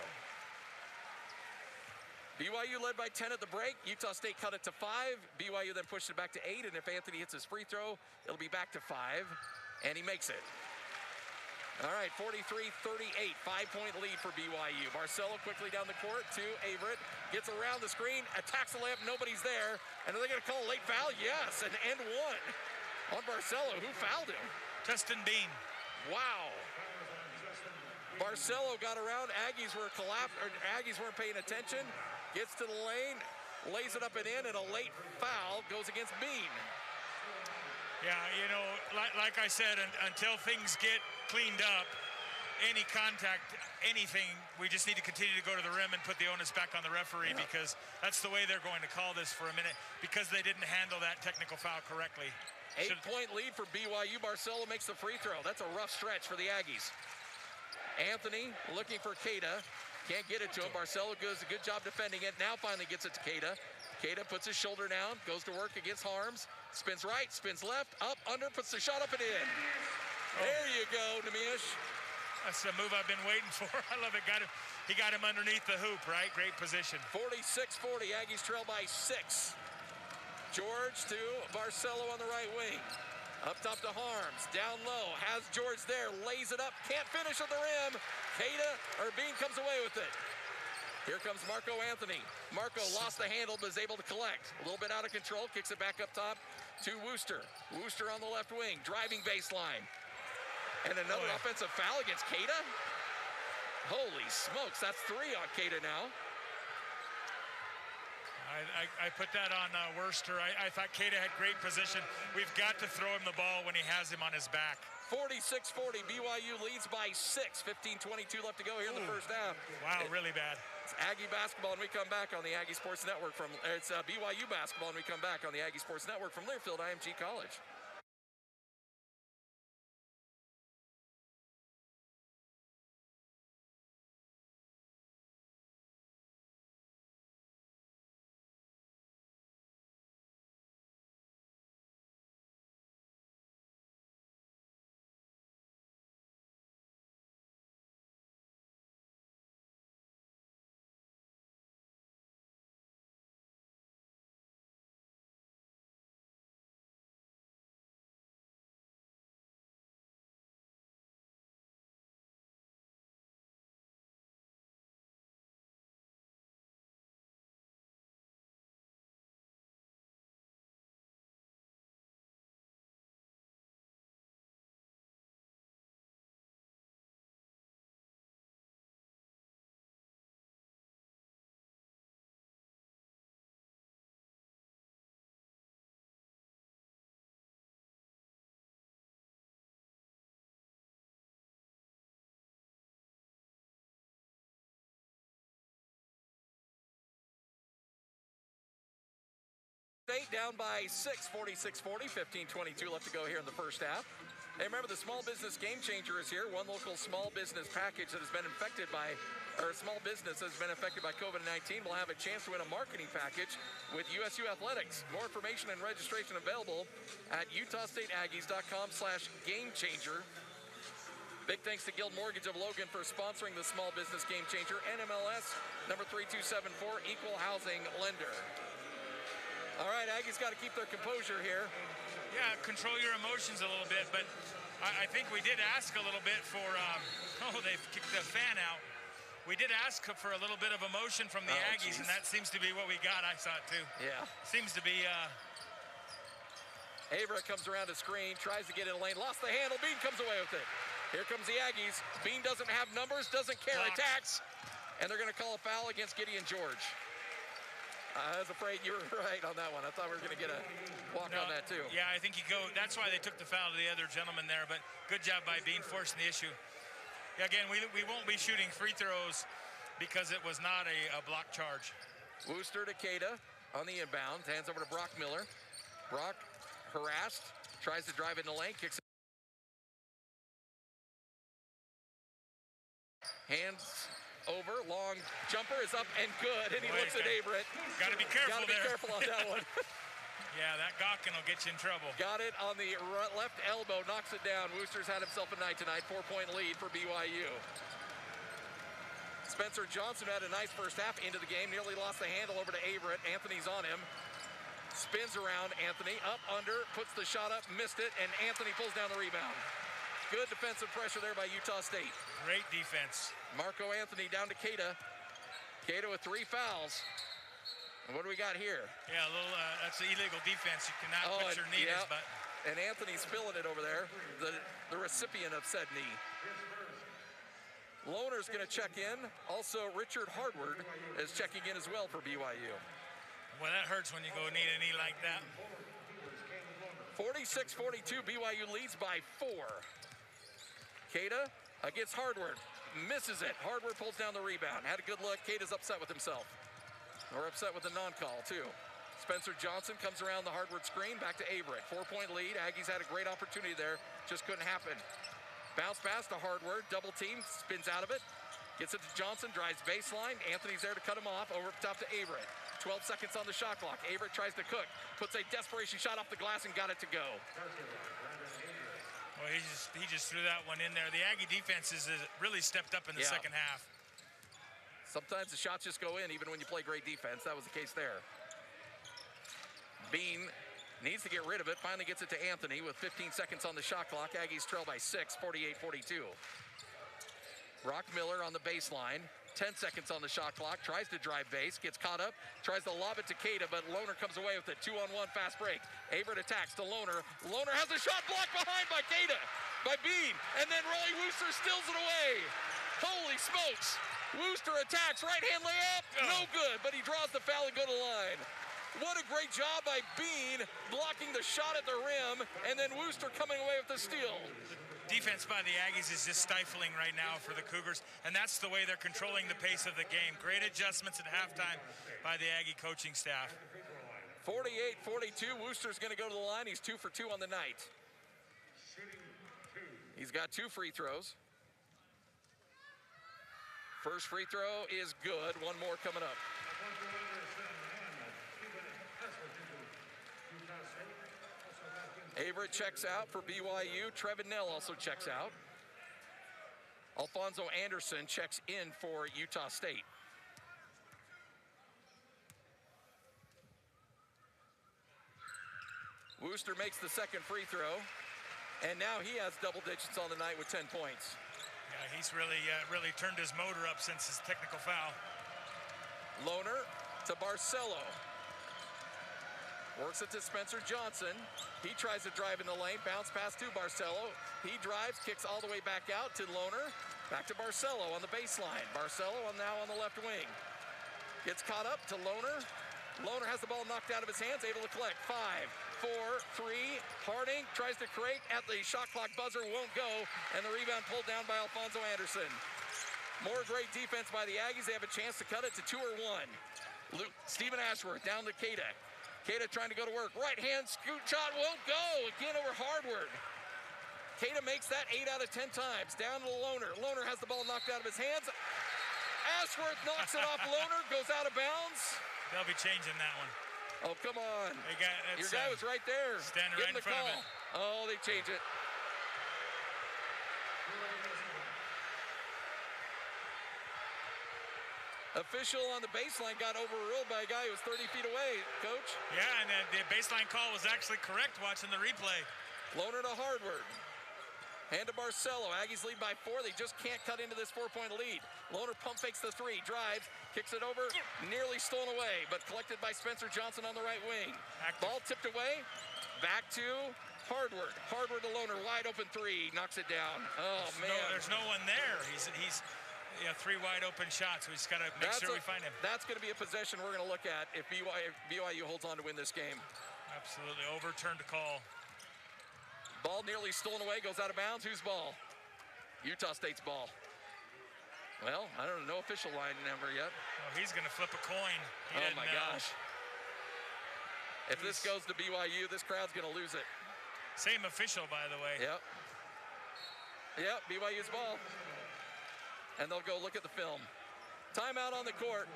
BYU led by 10 at the break. Utah State cut it to 5. BYU then pushed it back to 8, and if Anthony hits his free throw, it'll be back to 5, and he makes it. All right, 43-38, 5-point lead for BYU. Barcelo quickly down the court to Averett. Gets around the screen, attacks the layup, nobody's there. And are they gonna call a late foul? Yes, and end one on Barcelo. Who fouled him? Justin Bean. Wow. Barcelo got around, Aggies weren't paying attention. Gets to the lane, lays it up and in, and a late foul goes against Bean. Yeah, you know, like I said, until things get cleaned up, any contact, anything, we just need to continue to go to the rim and put the onus back on the referee because that's the way they're going to call this for a minute because they didn't handle that technical foul correctly. 8-point lead for BYU. Barcelo makes the free throw. That's a rough stretch for the Aggies. Anthony looking for Keita. Can't get it to him. Barcelo does a good job defending it. Now finally gets it to Keita. Keita puts his shoulder down, goes to work against Harms. Spins right, spins left, up, under, puts the shot up and in. There you go, Nemish. That's the move I've been waiting for. I love it. He got him underneath the hoop, right? Great position. 46-40, Aggies trail by 6. George to Barcelo on the right wing. Up top to Harms, down low, has George there, lays it up, can't finish at the rim. Bean comes away with it. Here comes Marco Anthony. Marco lost the handle, but is able to collect. A little bit out of control, kicks it back up top to Wooster. Wooster on the left wing, driving baseline. And another offensive foul against Keita. Holy smokes, that's 3 on Keita now. I put that on Worster. I thought Keita had great position. We've got to throw him the ball when he has him on his back. 46-40, BYU leads by 6. 15:22 left to go here in the first half. Wow, really bad. It's Aggie basketball, and we come back on the Aggie Sports Network it's BYU basketball, and we come back on the Aggie Sports Network from Learfield IMG College. State down by 6, 46-40, 15-22 left to go here in the first half. Hey, remember the Small Business Game Changer is here. One local small business package that has been affected by, or small business has been affected by COVID-19 will have a chance to win a marketing package with USU Athletics. More information and registration available at utahstateaggies.com/gamechanger. Big thanks to Guild Mortgage of Logan for sponsoring the Small Business Game Changer. NMLS number 3274, equal housing lender. All right, Aggies got to keep their composure here. Yeah, control your emotions a little bit, but I think we did ask a little bit for, they've kicked the fan out. We did ask for a little bit of emotion from the Aggies, and that seems to be what we got, I thought, too. Yeah. Seems to be... Averett comes around the screen, tries to get in the lane, lost the handle, Bean comes away with it. Here comes the Aggies. Bean doesn't have numbers, doesn't care, attacks, and they're going to call a foul against Gideon George. I was afraid you were right on that one. I thought we were going to get a walk on that, too. Yeah, I think that's why they took the foul to the other gentleman there, but good job by Bean forcing the issue. Again, we won't be shooting free throws because it was not a block charge. Wooster to Keita on the inbound, hands over to Brock Miller. Brock harassed, tries to drive in the lane, kicks it. Hands over, long jumper is up and good, and he looks at Averett. Got to be careful there. Got to be careful on that one. Yeah, that gawking will get you in trouble. Got it on the left elbow, knocks it down. Wooster's had himself a night tonight, 4-point lead for BYU. Spencer Johnson had a nice first half into the game, nearly lost the handle over to Averett. Anthony's on him. Spins around Anthony, up, under, puts the shot up, missed it, and Anthony pulls down the rebound. Good defensive pressure there by Utah State. Great defense. Marco Anthony down to Keita. Keita with 3 fouls. And what do we got here? Yeah, a little, that's illegal defense. You cannot put your knee in his butt. And Anthony's feeling it over there, the recipient of said knee. Lohner's going to check in. Also, Richard Hardward is checking in as well for BYU. Well, that hurts when you go need a knee like that. 46-42, BYU leads by 4. Keita against Hardward, misses it. Hardward pulls down the rebound. Had a good look. Keita's upset with himself. Or upset with the non-call, too. Spencer Johnson comes around the Hardward screen, back to Averett. 4-point lead. Aggies had a great opportunity there. Just couldn't happen. Bounce pass to Hardward. Double team, spins out of it. Gets it to Johnson, drives baseline. Anthony's there to cut him off. Over top to Averett. 12 seconds on the shot clock. Averett tries to cook. Puts a desperation shot off the glass and got it to go. Well, he just threw that one in there. The Aggie defense has really stepped up in the second half. Sometimes the shots just go in even when you play great defense. That was the case there. Bean needs to get rid of it. Finally gets it to Anthony with 15 seconds on the shot clock. Aggies trail by 6, 48-42. Brock Miller on the baseline. 10 seconds on the shot clock, tries to drive base, gets caught up, tries to lob it to Keita, but Lohner comes away with it. 2-on-1 fast break. Averett attacks to Lohner. Lohner has a shot blocked behind by Keita, by Bean, and then Rolly Wooster steals it away. Holy smokes. Wooster attacks, right-hand layup, no good, but he draws the foul and go to the line. What a great job by Bean blocking the shot at the rim, and then Wooster coming away with the steal. Defense by the Aggies is just stifling right now for the Cougars, and that's the way they're controlling the pace of the game. Great adjustments at halftime by the Aggie coaching staff. 48-42, Wooster's going to go to the line. He's 2 for 2 on the night. He's got 2 free throws. First free throw is good. One more coming up. Averett checks out for BYU. Trevin Nell also checks out. Alfonso Anderson checks in for Utah State. Wooster makes the second free throw, and now he has double digits on the night with 10 points. Yeah, he's really turned his motor up since his technical foul. Lohner to Barcelo. Works it to Spencer Johnson. He tries to drive in the lane. Bounce pass to Barcelo. He drives, kicks all the way back out to Lohner. Back to Barcelo on the baseline. Barcelo now on the left wing. Gets caught up to Lohner. Lohner has the ball knocked out of his hands, able to collect. 5, 4, 3. Harding tries to create at the shot clock buzzer, won't go, and the rebound pulled down by Alfonso Anderson. More great defense by the Aggies. They have a chance to cut it to 2 or 1. Stephen Ashworth down to Keita. Kata trying to go to work. Right hand scoot shot won't go. Again over Hardward. Kata makes that 8 out of 10 times. Down to Loner. Loner has the ball knocked out of his hands. Ashworth knocks it off Loner, goes out of bounds. They'll be changing that one. Oh, come on. Your guy was right there. Standing Give right him in front call. of it. Oh, they change it. Official on the baseline got overruled by a guy who was 30 feet away, Coach. Yeah, and the baseline call was actually correct watching the replay. Loner to Hardward. Hand to Barcelo. Aggies lead by 4. They just can't cut into this 4-point lead. Loner pump fakes the 3, drives, kicks it over, nearly stolen away, but collected by Spencer Johnson on the right wing. Ball tipped away, back to Hardward. Hardward to Loner, wide open 3, knocks it down. Oh, man. There's no one there. He's 3 wide open shots. We just got to make sure we find him. That's going to be a possession we're going to look at if BYU holds on to win this game. Absolutely. Overturned the call. Ball nearly stolen away, goes out of bounds. Whose ball? Utah State's ball. Well, I don't know official line number yet. Oh, he's going to flip a coin. Oh, my gosh. If this goes to BYU, this crowd's going to lose it. Same official, by the way. Yep, BYU's ball. And they'll go look at the film. Timeout on the court.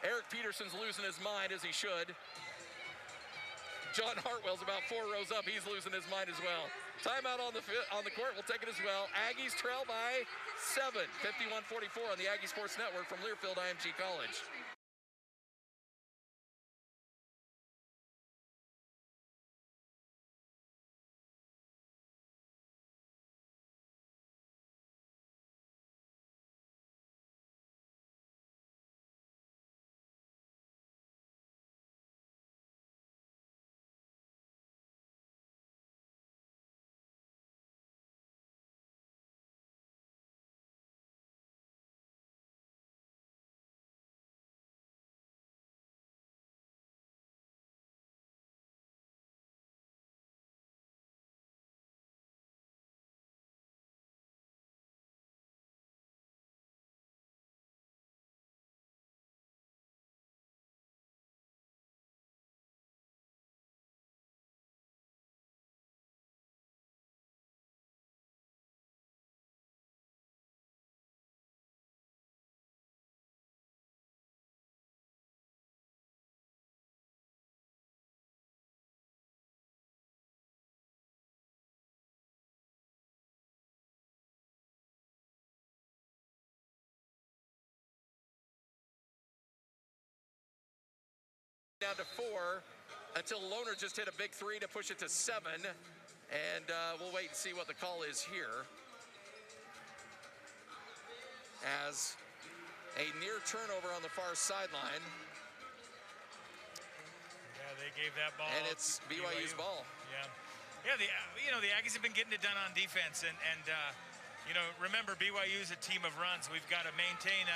Eric Peterson's losing his mind, as he should. John Hartwell's about 4 rows up. He's losing his mind as well. Timeout on the court. We'll take it as well. Aggies trail by 7. 51-44 on the Aggie Sports Network from Learfield IMG College. Down to 4 until Loner just hit a big 3 to push it to 7. And we'll wait and see what the call is here. As a near turnover on the far sideline. Yeah, they gave that ball. And it's BYU's ball. Yeah, the Aggies have been getting it done on defense. And remember, BYU is a team of runs. We've got to maintain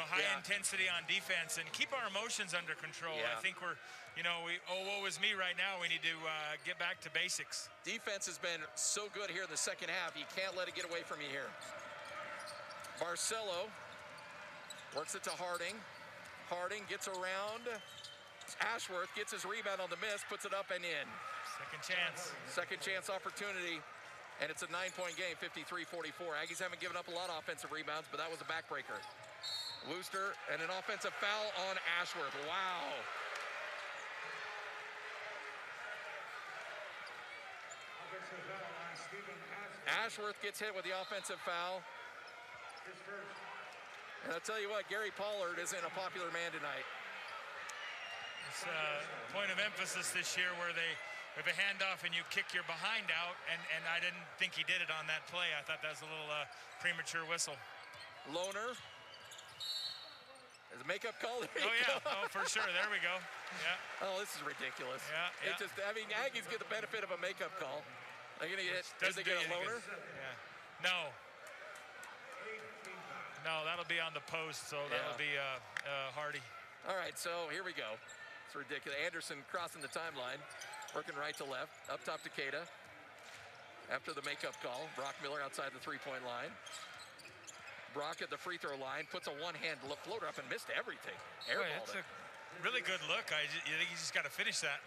high intensity on defense and keep our emotions under control. I think we're, woe is me right now. We need to get back to basics. Defense has been so good here in the second half. You can't let it get away from you here. Barcelo works it to Harding. Harding gets around. Ashworth gets his rebound on the miss, puts it up and in. Second chance opportunity. And it's a 9-point game, 53-44. Aggies haven't given up a lot of offensive rebounds, but that was a backbreaker. Wooster and an offensive foul on Ashworth. Wow. Ashworth gets hit with the offensive foul. And I'll tell you what, Gary Pollard isn't a popular man tonight. It's a point of emphasis this year where they have a handoff and you kick your behind out, and I didn't think he did it on that play. I thought that was a little premature whistle. Loner. Is a makeup call? Oh, for sure. There we go. Yeah. Oh, this is ridiculous. Yeah. Aggies get the benefit of a makeup call. They're going to get, does they get a Loner? Yeah. No, that'll be on the post, so that'll be Hardy. All right, so here we go. It's ridiculous. Anderson crossing the timeline, working right to left, up top to Kata. After the makeup call, Brock Miller outside the three-point line. Brock at the free throw line, puts a one-hand floater up and missed everything. Airballed it. really good look. I think he's just got to finish that.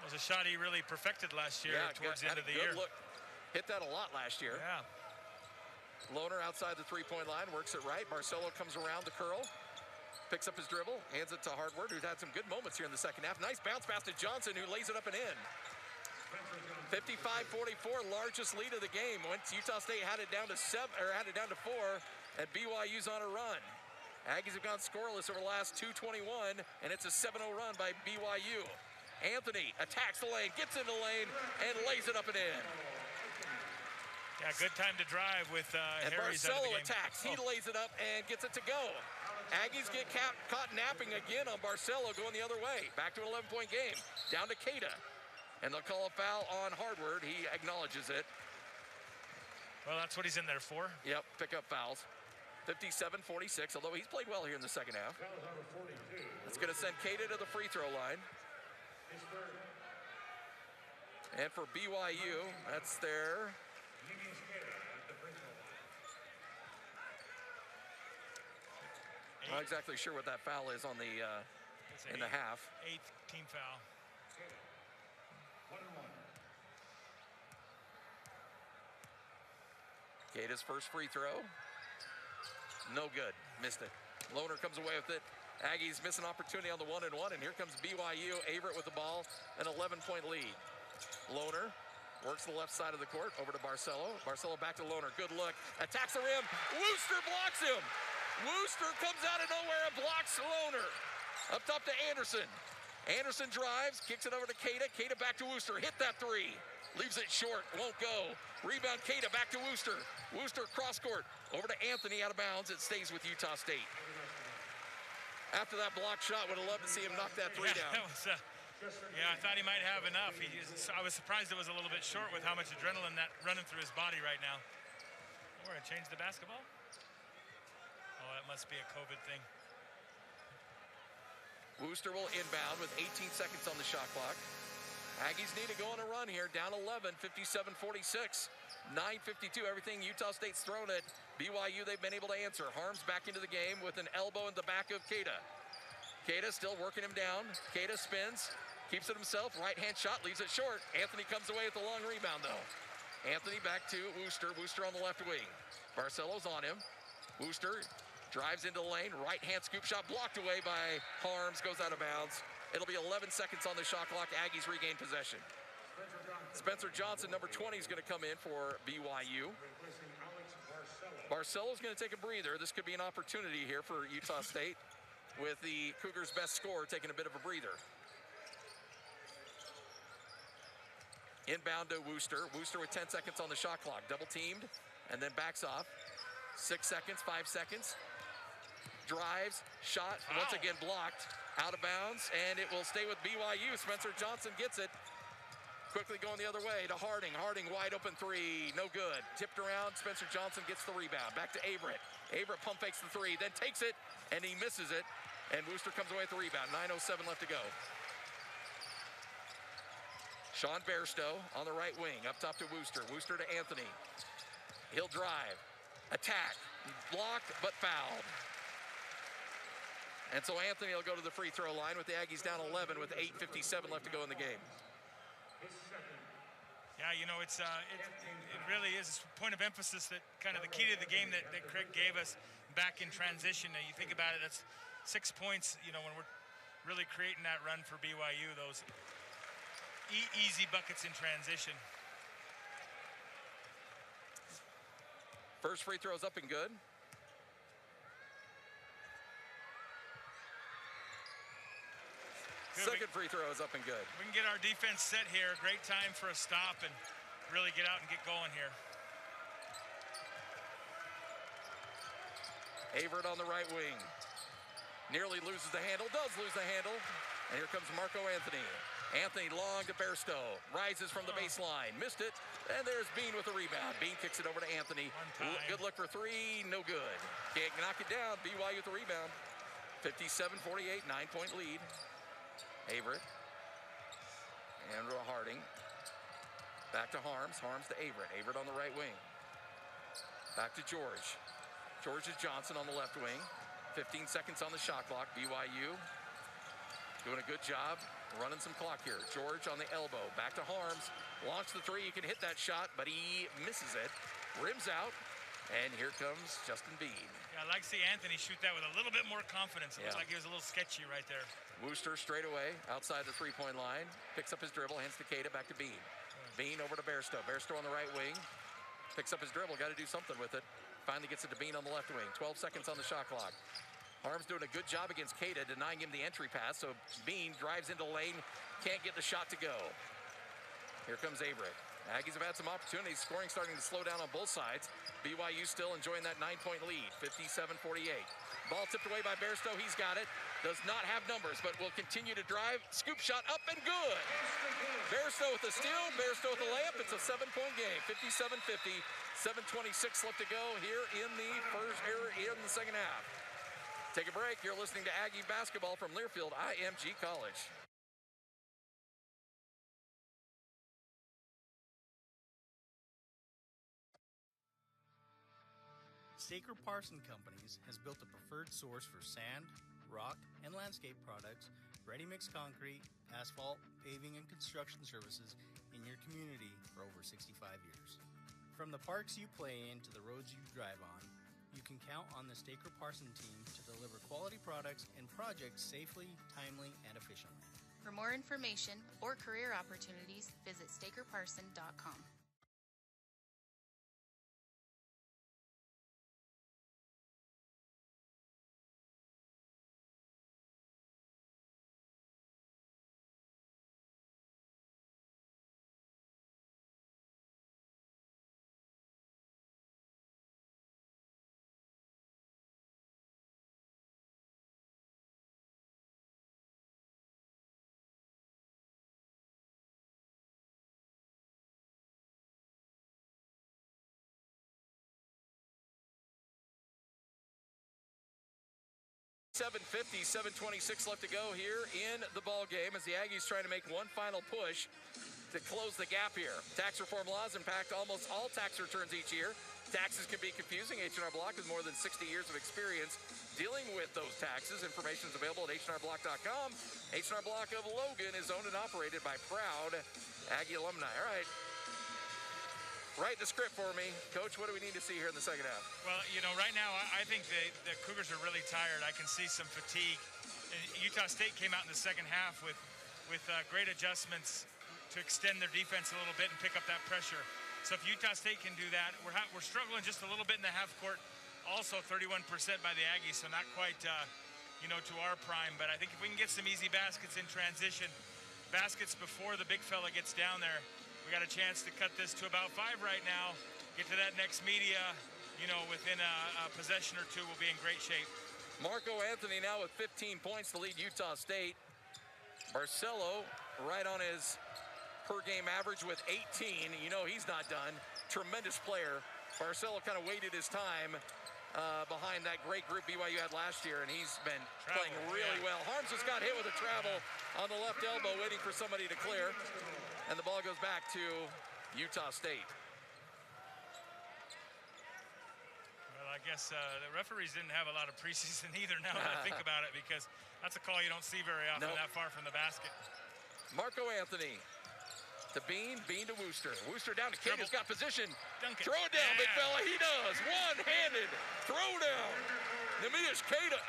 It was a shot he really perfected last year towards the end of the year. Look. Hit that a lot last year. Yeah. Lohner outside the three-point line, works it right. Barcelo comes around the curl, picks up his dribble, hands it to Hardward, who's had some good moments here in the second half. Nice bounce pass to Johnson, who lays it up and in. 55-44, largest lead of the game. Once Utah State had it down to 4, and BYU's on a run. Aggies have gone scoreless over the last 2:21, and it's a 7-0 run by BYU. Anthony attacks the lane, gets into the lane, and lays it up and in. Yeah, good time to drive with and Harry's out of the Barcelo game. attacks. He lays it up and gets it to go. Aggies get caught napping again on Barcelo going the other way. Back to an 11-point game. Down to Keita. And they'll call a foul on Hardward. He acknowledges it. Well, that's what he's in there for. Yep, pick up fouls. 57-46, although he's played well here in the second half. It's going to send Keita to the free throw line. And for BYU, that's their... Not exactly sure what that foul is on the in the half. 8th team foul. Keita's first free throw. No good. Missed it. Lohner comes away with it. Aggies miss an opportunity on the 1-and-1, and here comes BYU. Averett with the ball, an 11-point lead. Lohner works the left side of the court, over to Barcelo. Barcelo back to Lohner. Good look. Attacks the rim. Wooster blocks him. Wooster comes out of nowhere and blocks Lohner. Up top to Anderson. Anderson drives, kicks it over to Keita. Keita back to Wooster. Hit that three. Leaves it short. Won't go. Rebound Keita back to Wooster. Wooster cross court. Over to Anthony out of bounds. It stays with Utah State. After that block shot, would have loved to see him knock that three down. That was, I thought he might have enough. I was surprised it was a little bit short with how much adrenaline that running through his body right now. We're going to change the basketball? Oh, that must be a COVID thing. Wooster will inbound with 18 seconds on the shot clock. Aggies need to go on a run here, down 11, 57-46. 9:52, everything Utah State's thrown at BYU, they've been able to answer. Harms back into the game with an elbow in the back of Keita. Keita still working him down. Keita spins, keeps it himself. Right-hand shot, leaves it short. Anthony comes away with the long rebound, though. Anthony back to Wooster. Wooster on the left wing. Barcelo's on him. Wooster drives into the lane. Right-hand scoop shot blocked away by Harms. Goes out of bounds. It'll be 11 seconds on the shot clock. Aggies regain possession. Spencer Johnson, number 20, is going to come in for BYU. Barcelo's going to take a breather. This could be an opportunity here for Utah State with the Cougars' best scorer taking a bit of a breather. Inbound to Wooster. Wooster with 10 seconds on the shot clock. Double teamed and then backs off. 6 seconds, 5 seconds. Drives, shot, once again blocked. Out of bounds, and it will stay with BYU. Spencer Johnson gets it. Quickly going the other way to Harding. Harding wide open three, no good. Tipped around, Spencer Johnson gets the rebound. Back to Averett. Averett pump fakes the three, then takes it, and he misses it. And Wooster comes away with the rebound. 9:07 left to go. Sean Bairstow on the right wing, up top to Wooster. Wooster to Anthony. He'll drive, attack, blocked, but fouled. And so Anthony will go to the free throw line with the Aggies down 11 with 8:57 left to go in the game. Yeah, you know, it really is a point of emphasis that kind of the key to the game that Craig gave us back in transition. Now you think about it, that's 6 points, you know, when we're really creating that run for BYU, those easy buckets in transition. First free throw is up and good. Second free throw is up and good. We can get our defense set here. Great time for a stop and really get out and get going here. Averett on the right wing. Nearly loses the handle, does lose the handle. And here comes Marco Anthony. Anthony long to Bairstow. Rises from the baseline. Missed it. And there's Bean with the rebound. Bean kicks it over to Anthony. Good look for three. No good. Can't knock it down. BYU with the rebound. 57-48, 9-point lead. Averett. Andrew Harding. Back to Harms. Harms to Averett. Averett on the right wing. Back to George. George is Johnson on the left wing. 15 seconds on the shot clock. BYU doing a good job running some clock here. George on the elbow, back to Harms. Launch the three, he can hit that shot, but he misses it. Rims out, and here comes Justin Bean. Yeah, I like to see Anthony shoot that with a little bit more confidence. It looks like he was a little sketchy right there. Wooster straight away, outside the three-point line. Picks up his dribble, hands to Cada, back to Bean. Bean over to Bairstow. Bairstow on the right wing. Picks up his dribble, got to do something with it. Finally gets it to Bean on the left wing. 12 seconds on the shot clock. Harms doing a good job against Cada, denying him the entry pass, so Bean drives into the lane, can't get the shot to go. Here comes Averett. Aggies have had some opportunities. Scoring starting to slow down on both sides. BYU still enjoying that 9-point lead, 57-48. Ball tipped away by Bairstow. He's got it. Does not have numbers, but will continue to drive. Scoop shot up and good. Bairstow with the steal. Bairstow with the layup. It's a 7-point game, 57-50. 7:26 left to go here in the second half. Take a break. You're listening to Aggie basketball from Learfield IMG College. Staker Parson Companies has built a preferred source for sand, rock, and landscape products, ready-mix concrete, asphalt, paving, and construction services in your community for over 65 years. From the parks you play in to the roads you drive on, you can count on the Staker Parson team to deliver quality products and projects safely, timely, and efficiently. For more information or career opportunities, visit stakerparson.com. .750, 7:26 left to go here in the ball game as the Aggies trying to make one final push to close the gap here. Tax reform laws impact almost all tax returns each year. Taxes can be confusing. H&R Block has more than 60 years of experience dealing with those taxes. Information is available at hnrblock.com. H&R Block of Logan is owned and operated by proud Aggie alumni. All right. Write the script for me. Coach, what do we need to see here in the second half? Well, right now I think the Cougars are really tired. I can see some fatigue. Utah State came out in the second half with great adjustments to extend their defense a little bit and pick up that pressure. So if Utah State can do that, we're struggling just a little bit in the half court. Also 31% by the Aggies, so not quite to our prime. But I think if we can get some easy baskets in transition, baskets before the big fella gets down there, we got a chance to cut this to about 5 right now. Get to that next media, within a possession or two, we'll be in great shape. Marco Anthony now with 15 points to lead Utah State. Barcelo right on his per-game average with 18. He's not done. Tremendous player. Barcelo kind of waited his time behind that great group BYU had last year, and he's been playing really well. Harms just got hit with a travel on the left elbow, waiting for somebody to clear. And the ball goes back to Utah State. Well, I guess the referees didn't have a lot of preseason either now that I think about it, because that's a call you don't see very often that far from the basket. Marco Anthony to Bean, Bean to Wooster. Wooster down to Cada's got position. Dunk it. Throw it down, big fella. He does. One-handed throw down. Namish Cada.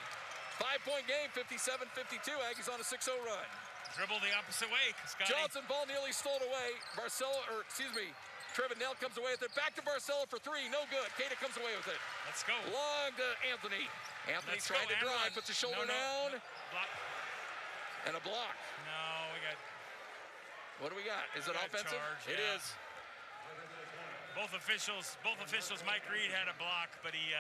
5-point game, 57-52. Aggies on a 6-0 run. Dribble the opposite way, Scotty. Johnson ball nearly stolen away. Trevin Knell comes away with it. Back to Barcelo for 3. No good. Cada comes away with it. Let's go. Long to Anthony. Anthony trying to drive, puts his shoulder down. Block. And a block. No, we got. What do we got? Is it offensive? Charge, It is. Both officials. Mike Reed had a block, but he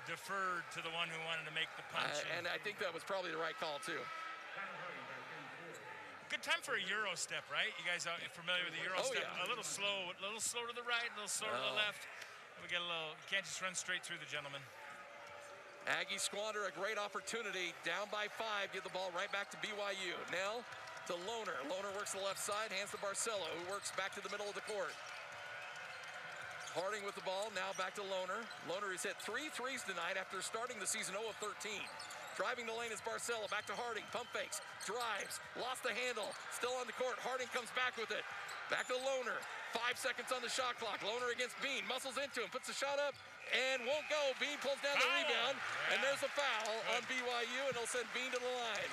deferred to the one who wanted to make the punch. And I think that was probably the right call too. Good time for a Euro step, right? You guys are familiar with the Euro step? Yeah. A little slow to the right, a little slow to the left. We get a little. You can't just run straight through the gentleman. Aggies squander a great opportunity. Down by 5. Give the ball right back to BYU. Nell to Lohner. Lohner works the left side, hands to Barcelo, who works back to the middle of the court. Harding with the ball, now back to Lohner. Lohner has hit 3 threes tonight after starting the season 0 of 13. Driving the lane is Barcelo. Back to Harding. Pump fakes. Drives. Lost the handle. Still on the court. Harding comes back with it. Back to Lohner. 5 seconds on the shot clock. Lohner against Bean. Muscles into him. Puts the shot up and won't go. Bean pulls down the rebound. Yeah. And there's a foul on BYU, and they'll send Bean to the line.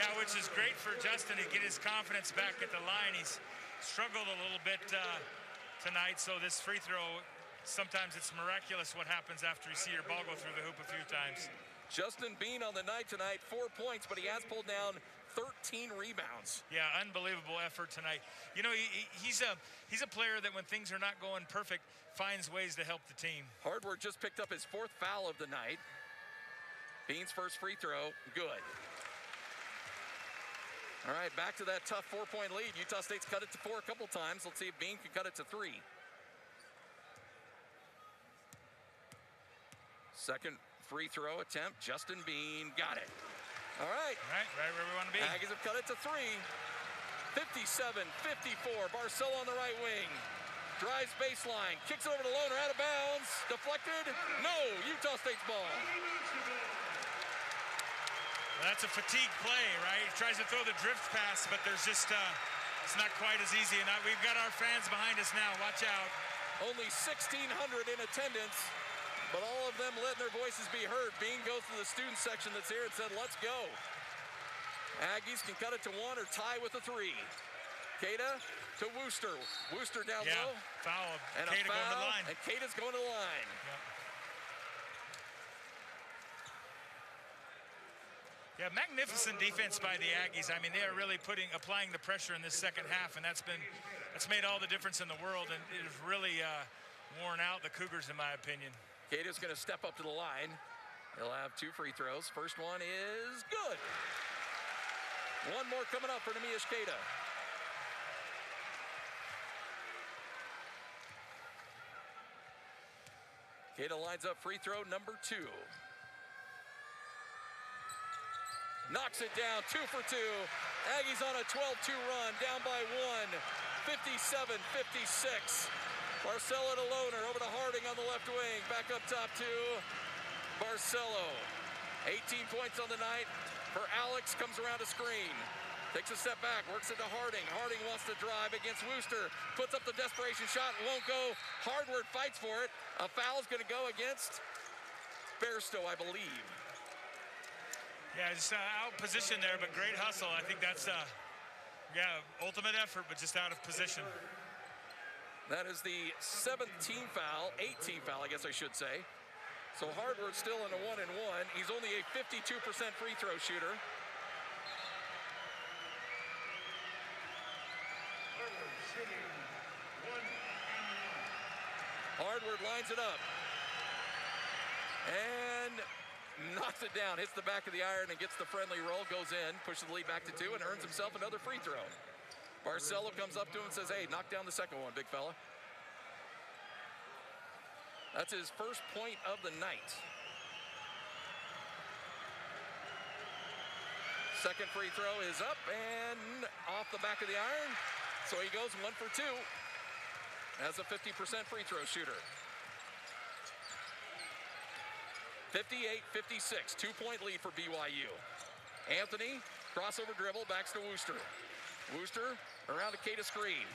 Yeah, which is great for Justin to get his confidence back at the line. He's struggled a little bit tonight, so this free throw, sometimes it's miraculous what happens after you see your ball go through the hoop a few times. Justin Bean on the night tonight, 4 points, but he has pulled down 13 rebounds. Yeah, unbelievable effort tonight. You know, he's a player that when things are not going perfect, finds ways to help the team. Hardward just picked up his 4th foul of the night. Bean's first free throw, good. All right, back to that tough 4-point lead. Utah State's cut it to 4 a couple times. Let's see if Bean can cut it to 3. Second free throw attempt, Justin Bean got it. All right. Right where we want to be. Aggies have cut it to 3. 57-54, Barcelo on the right wing. Drives baseline, kicks it over to Lohner, out of bounds. Deflected, no, Utah State's ball. Well, that's a fatigue play, right? He tries to throw the drift pass, but there's just, it's not quite as easy. And we've got our fans behind us now, watch out. Only 1,600 in attendance, but all of them letting their voices be heard. Bean goes to the student section that's here and said, let's go. Aggies can cut it to 1 or tie with a 3. Keita to Wooster. Wooster down low. Foul. And Keita going to the line. And Keita's going to the line. Yep. Yeah, magnificent defense by the Aggies. I mean, they are really applying the pressure in this second half, and that's made all the difference in the world, and it has really worn out the Cougars, in my opinion. Keita's going to step up to the line. He'll have 2 free throws. First one is good. One more coming up for Neemias Keita. Keita lines up free throw number 2. Knocks it down, 2 for 2. Aggies on a 12-2 run, down by 1. 57-56. Barcelo to Lohner, over to Harding on the left wing. Back up top to Barcelo. 18 points on the night for Alex, comes around a screen. Takes a step back, works it to Harding. Harding wants to drive against Wooster. Puts up the desperation shot, won't go. Hardward fights for it. A foul's gonna go against Bairstow, I believe. Yeah, just out position there, but great hustle. I think that's, ultimate effort, but just out of position. That is the 17th foul, 18th foul, I guess I should say. So Hardward's still in a 1-1. He's only a 52% free throw shooter. Hardward lines it up. And knocks it down, hits the back of the iron and gets the friendly roll, goes in, pushes the lead back to 2 and earns himself another free throw. Barcelo comes up to him and says, hey, knock down the second one, big fella. That's his first point of the night. Second free throw is up and off the back of the iron. So he goes 1 for 2 as a 50% free throw shooter. 58-56, 2-point lead for BYU. Anthony, crossover dribble, backs to Wooster. Wooster around the Keita screen.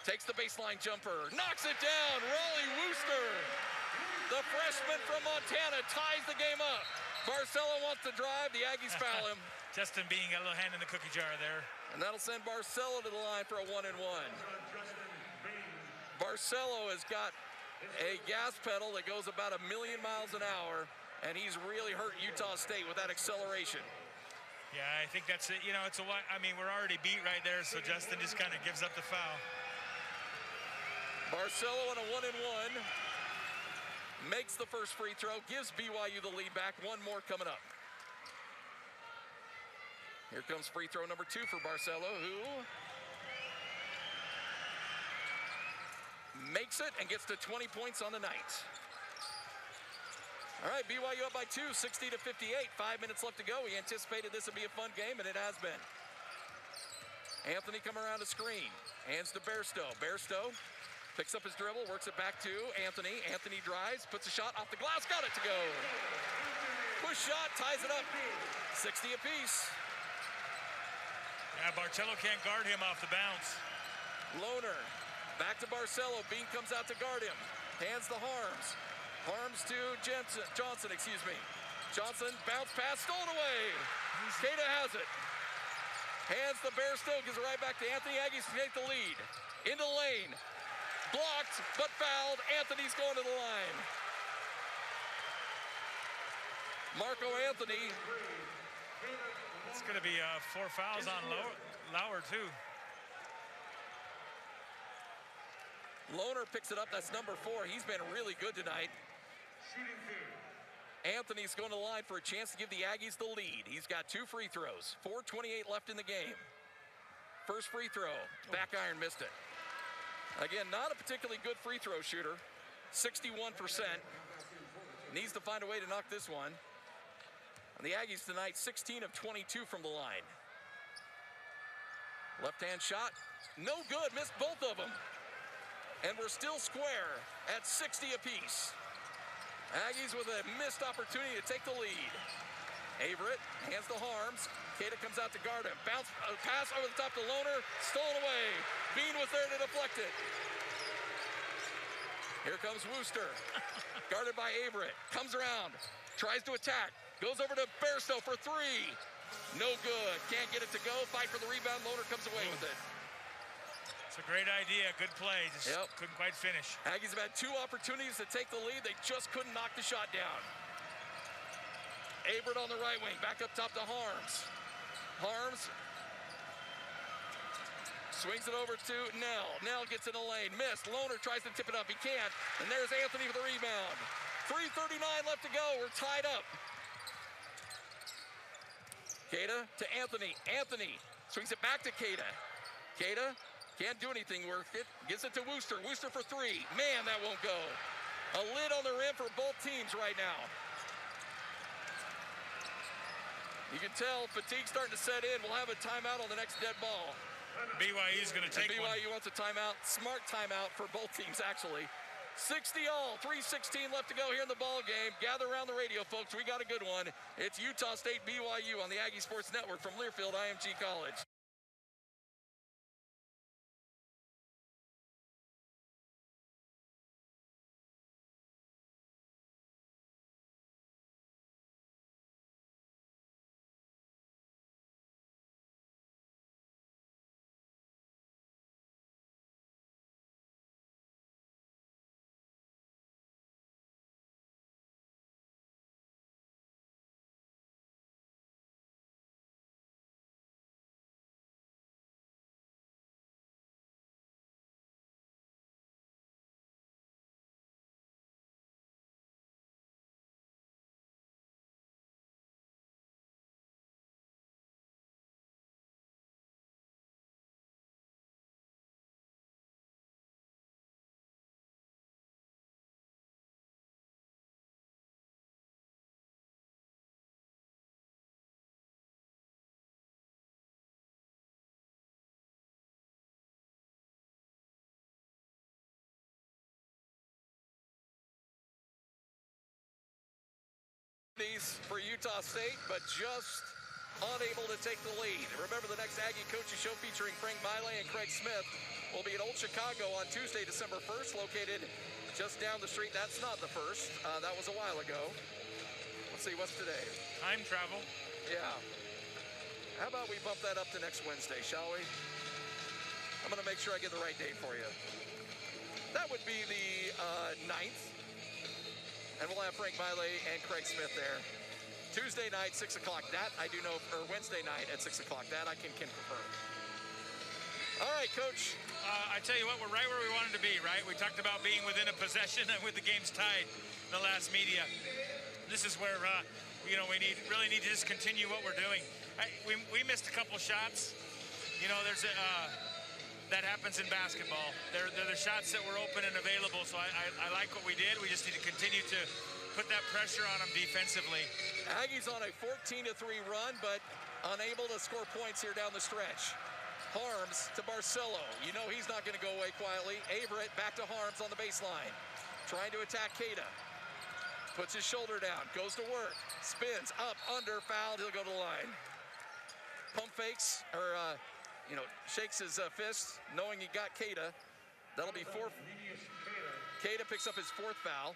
Takes the baseline jumper, knocks it down, Raleigh Wooster. The freshman from Montana ties the game up. Barcelo wants to drive, the Aggies foul him. Justin Bean got a little hand in the cookie jar there. And that'll send Barcelo to the line for a 1-1. Barcelo has got a gas pedal that goes about 1,000,000 miles an hour, and he's really hurt Utah State with that acceleration. Yeah, I think that's it. You know, we're already beat right there, so Justin just kind of gives up the foul. Barcelo on a 1-1. Makes the first free throw, gives BYU the lead back. One more coming up. Here comes free throw number 2 for Barcelo, who makes it and gets to 20 points on the night. All right, BYU up by 2, 60-58. 5 minutes left to go. We anticipated this would be a fun game, and it has been. Anthony come around the screen. Hands to Bairstow. Bairstow picks up his dribble, works it back to Anthony. Anthony drives, puts a shot off the glass, got it to go. push shot, ties it up. 60 apiece. Yeah, Bartello can't guard him off the bounce. Lohner, back to Barcelo. Bean comes out to guard him. Hands to Harms. Harms to Johnson, excuse me. Johnson, bounce pass, stolen away. Cada has it. Hands to Bairstow, gives it right back to Anthony. Aggies take the lead. Into lane. Blocked, but fouled. Anthony's going to the line. Marco Anthony. It's going to be 4 fouls on Lauer, too. Lohner picks it up. That's number 4. He's been really good tonight. Anthony's going to the line for a chance to give the Aggies the lead. He's got 2 free throws. 4:28 left in the game. First free throw. Back iron, missed it. Again, not a particularly good free throw shooter. 61%. Needs to find a way to knock this one. And the Aggies tonight, 16 of 22 from the line. Left-hand shot. No good. Missed both of them. And we're still square at 60 apiece. Aggies with a missed opportunity to take the lead. Averett hands to Harms. Cada comes out to guard him. Bounce, pass over the top to Lohner. Stolen away. Bean was there to deflect it. Here comes Wooster. Guarded by Averett. Comes around. Tries to attack. Goes over to Bairstow for 3. No good. Can't get it to go. Fight for the rebound. Lohner comes away with it. It's a great idea. Good play. Just couldn't quite finish. Aggies have had 2 opportunities to take the lead. They just couldn't knock the shot down. Averett on the right wing. Back up top to Harms. Harms swings it over to Nell. Nell gets in the lane. Missed. Lohner tries to tip it up. He can't. And there's Anthony with the rebound. 3:39 left to go. We're tied up. Cada to Anthony. Anthony swings it back to Cada. Cada can't do anything with it. Gives it to Wooster. Wooster for 3. Man, that won't go. A lid on the rim for both teams right now. You can tell fatigue's starting to set in. We'll have a timeout on the next dead ball. BYU's going to take one. BYU wants a timeout. Smart timeout for both teams, actually. 60 all, 3:16 left to go here in the ball game. Gather around the radio, folks. We got a good one. It's Utah State BYU on the Aggie Sports Network from Learfield IMG College. For Utah State, but just unable to take the lead. Remember, the next Aggie Coaches Show featuring Frank Miley and Craig Smith will be at Old Chicago on Tuesday, December 1st, located just down the street. That's not the first. That was a while ago. Let's see, what's today? Time travel. Yeah. How about we bump that up to next Wednesday, shall we? I'm going to make sure I get the right date for you. That would be the 9th. And we'll have Frank Miley and Craig Smith there. Tuesday night, 6 o'clock. That I do know, or Wednesday night at 6 o'clock. That I can confirm. All right, Coach. I tell you what, we're right where we wanted to be, right? We talked about being within a possession and with the games tied in the last media. This is where, we really need to just continue what we're doing. We missed a couple shots. There's that happens in basketball. They're the shots that were open and available, so I like what we did. We just need to continue to put that pressure on them defensively. Aggies on a 14-3 run, but unable to score points here down the stretch. Harms to Barcelo. You know he's not going to go away quietly. Averett back to Harms on the baseline. Trying to attack Cada. puts his shoulder down, goes to work, spins, up, under, fouled, he'll go to the line. Pump fakes, or, shakes his fist, knowing he got Keita. That'll be 4. Keita picks up his 4th foul,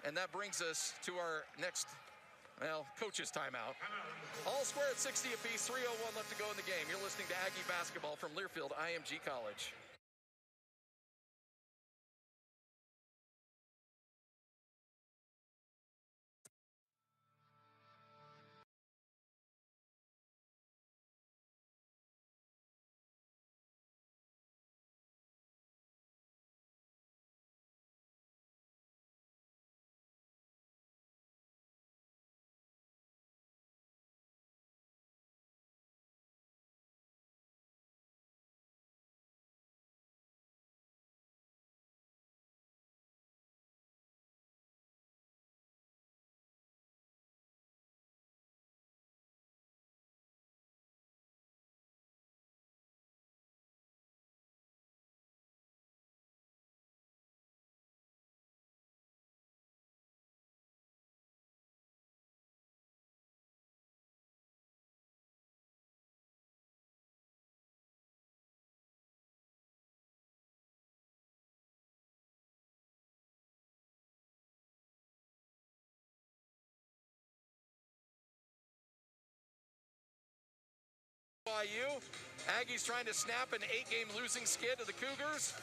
and that brings us to our next, coach's timeout. All square at 60 apiece, 3:01 left to go in the game. You're listening to Aggie Basketball from Learfield IMG College. BYU, Aggies trying to snap an 8-game losing skid to the Cougars,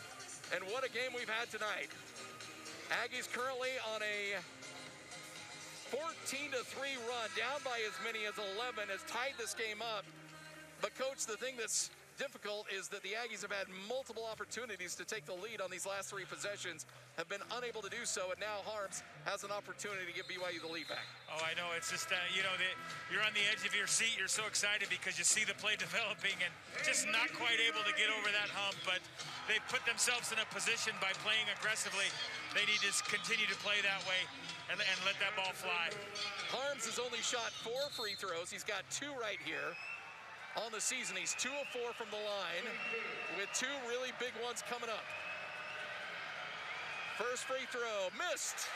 and what a game we've had tonight. Aggies currently on a 14-3 run, down by as many as 11, has tied this game up. But Coach, the thing that's difficult is that the Aggies have had multiple opportunities to take the lead on these last 3 possessions, have been unable to do so, and now Harms has an opportunity to give BYU the lead back. Oh, I know. It's just, you're on the edge of your seat. You're so excited because you see the play developing and just not quite able to get over that hump. But they've put themselves in a position by playing aggressively. They need to continue to play that way and let that ball fly. Harms has only shot 4 free throws. He's got 2 right here on the season. He's 2 of 4 from the line with 2 really big ones coming up. First free throw, missed.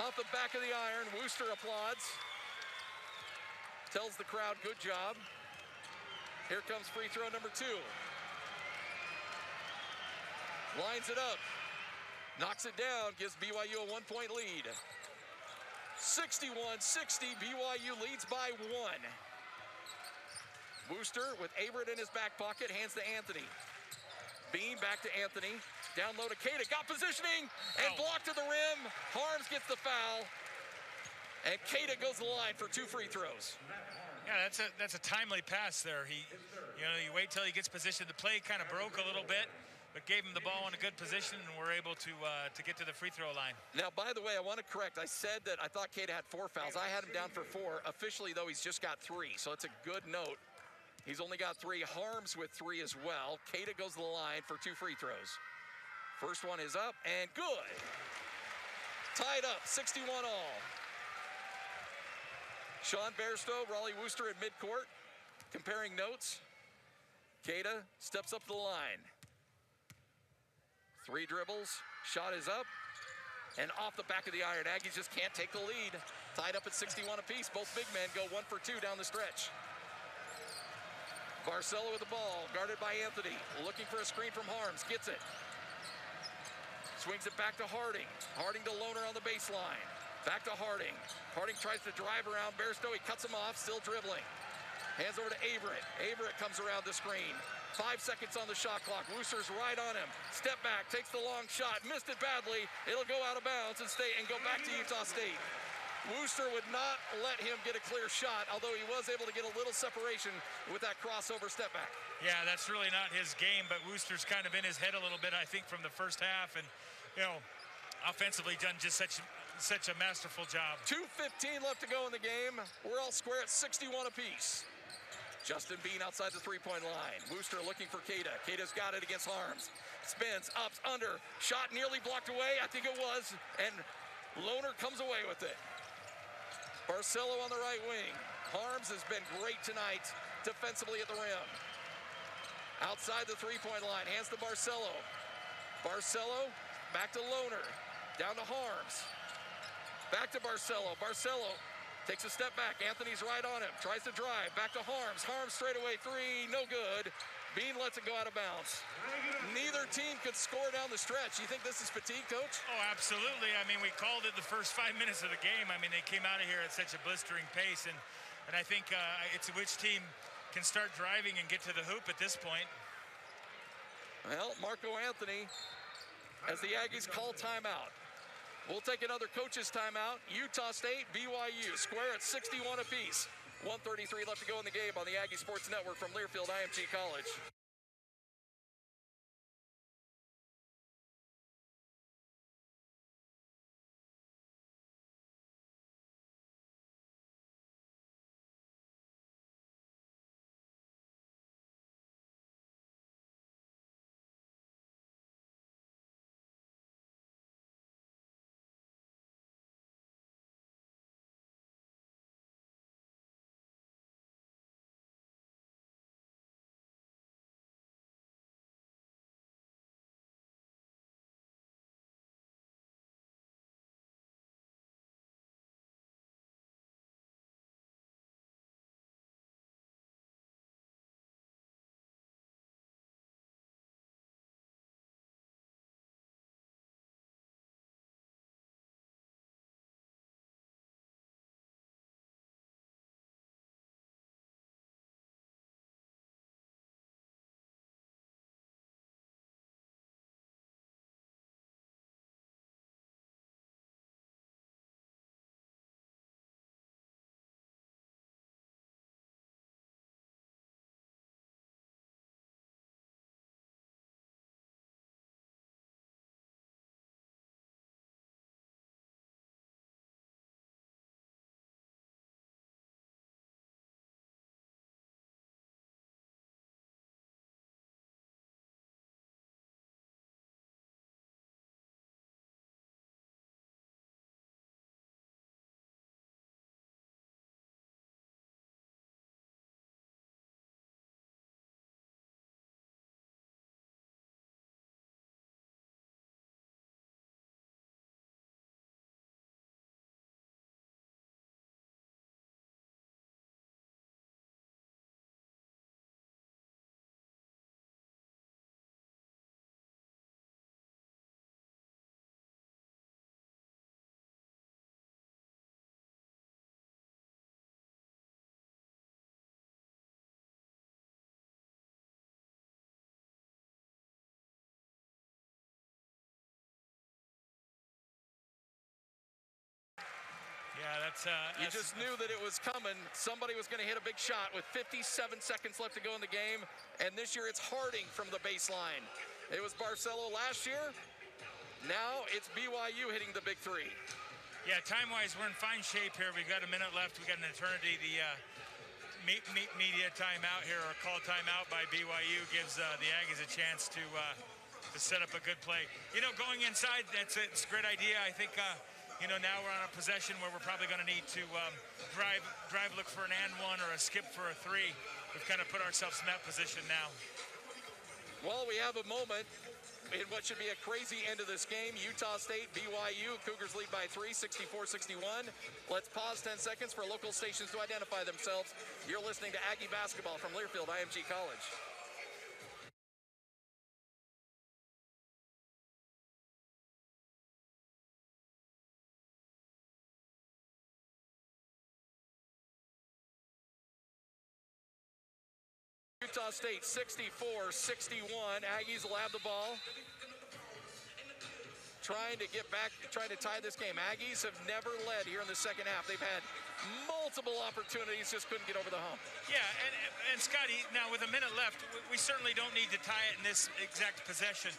Off the back of the iron, Wooster applauds. Tells the crowd, good job. Here comes free throw number 2. Lines it up. Knocks it down, gives BYU a 1-point lead. 61-60, BYU leads by 1. Wooster with Averett in his back pocket, hands to Anthony. Bean back to Anthony. Down low to Keita, got positioning and blocked to the rim. Harms gets the foul. And Keita goes to the line for 2 free throws. Yeah, that's a timely pass there. You wait till he gets positioned. The play kind of broke a little bit, but gave him the ball in a good position, and we're able to get to the free throw line. Now, by the way, I want to correct. I said that I thought Keita had 4 fouls. I had him down for 4. Officially, though, he's just got 3, so it's a good note. He's only got 3. Harms with 3 as well. Keita goes to the line for 2 free throws. First one is up and good. Tied up, 61 all. Sean Bairstow, Raleigh Wooster at midcourt, comparing notes. Keita steps up the line. 3 dribbles, shot is up, and off the back of the iron. Aggies just can't take the lead. Tied up at 61 apiece. Both big men go 1 for 2 down the stretch. Barcelo with the ball, guarded by Anthony. Looking for a screen from Harms, gets it. Swings it back to Harding. Harding to Lohner on the baseline. Back to Harding. Harding tries to drive around Bairstow. He cuts him off, still dribbling. Hands over to Averett. Averett comes around the screen. 5 seconds on the shot clock. Wooster's right on him. Step back, takes the long shot. Missed it badly. It'll go out of bounds and go back to Utah State. Wooster would not let him get a clear shot, although he was able to get a little separation with that crossover step back. Yeah, that's really not his game, but Wooster's kind of in his head a little bit, I think, from the first half. And, offensively done just such a masterful job. 2:15 left to go in the game. We're all square at 61 apiece. Justin Bean outside the 3-point line. Wooster looking for Keita. Keita's got it against Harms. Spins, ups, under. Shot nearly blocked away. I think it was. And Lohner comes away with it. Barcelo on the right wing. Harms has been great tonight defensively at the rim. Outside the 3-point line, hands to Barcelo. Barcelo back to Lohner. Down to Harms. Back to Barcelo. Barcelo takes a step back. Anthony's right on him. Tries to drive. Back to Harms. Harms straightaway three. No good. Bean lets it go out of bounds. Neither team could score down the stretch. You think this is fatigue, Coach? Oh, absolutely. I mean, we called it the first 5 minutes of the game. I mean, they came out of here at such a blistering pace, and I think it's which team can start driving and get to the hoop at this point. Well, Marco Anthony, as the Aggies call timeout. We'll take another coach's timeout. Utah State, BYU, square at 61 apiece. 1:33 left to go in the game on the Aggie Sports Network from Learfield IMG College. Yeah, that's you just knew that it was coming. Somebody was going to hit a big shot with 57 seconds left to go in the game. And this year it's Harding from the baseline. It was Barcelo last year. Now it's BYU hitting the big three. Yeah, time-wise, we're in fine shape here. We've got a minute left. We've got an eternity. The media timeout here, or call timeout by BYU, gives the Aggies a chance to set up a good play. You know, going inside, it's a great idea. I think, now we're on a possession where we're probably going to need to drive, look for an and one or a skip for a three. We've kind of put ourselves in that position now. Well, we have a moment in what should be a crazy end of this game. Utah State, BYU, Cougars lead by 3, 64-61. Let's pause 10 seconds for local stations to identify themselves. You're listening to Aggie Basketball from Learfield IMG College. Utah State 64-61. Aggies will have the ball. Trying to get back, trying to tie this game. Aggies have never led here in the second half. They've had multiple opportunities, just couldn't get over the hump. Yeah, and Scotty, now with a minute left, we certainly don't need to tie it in this exact possession.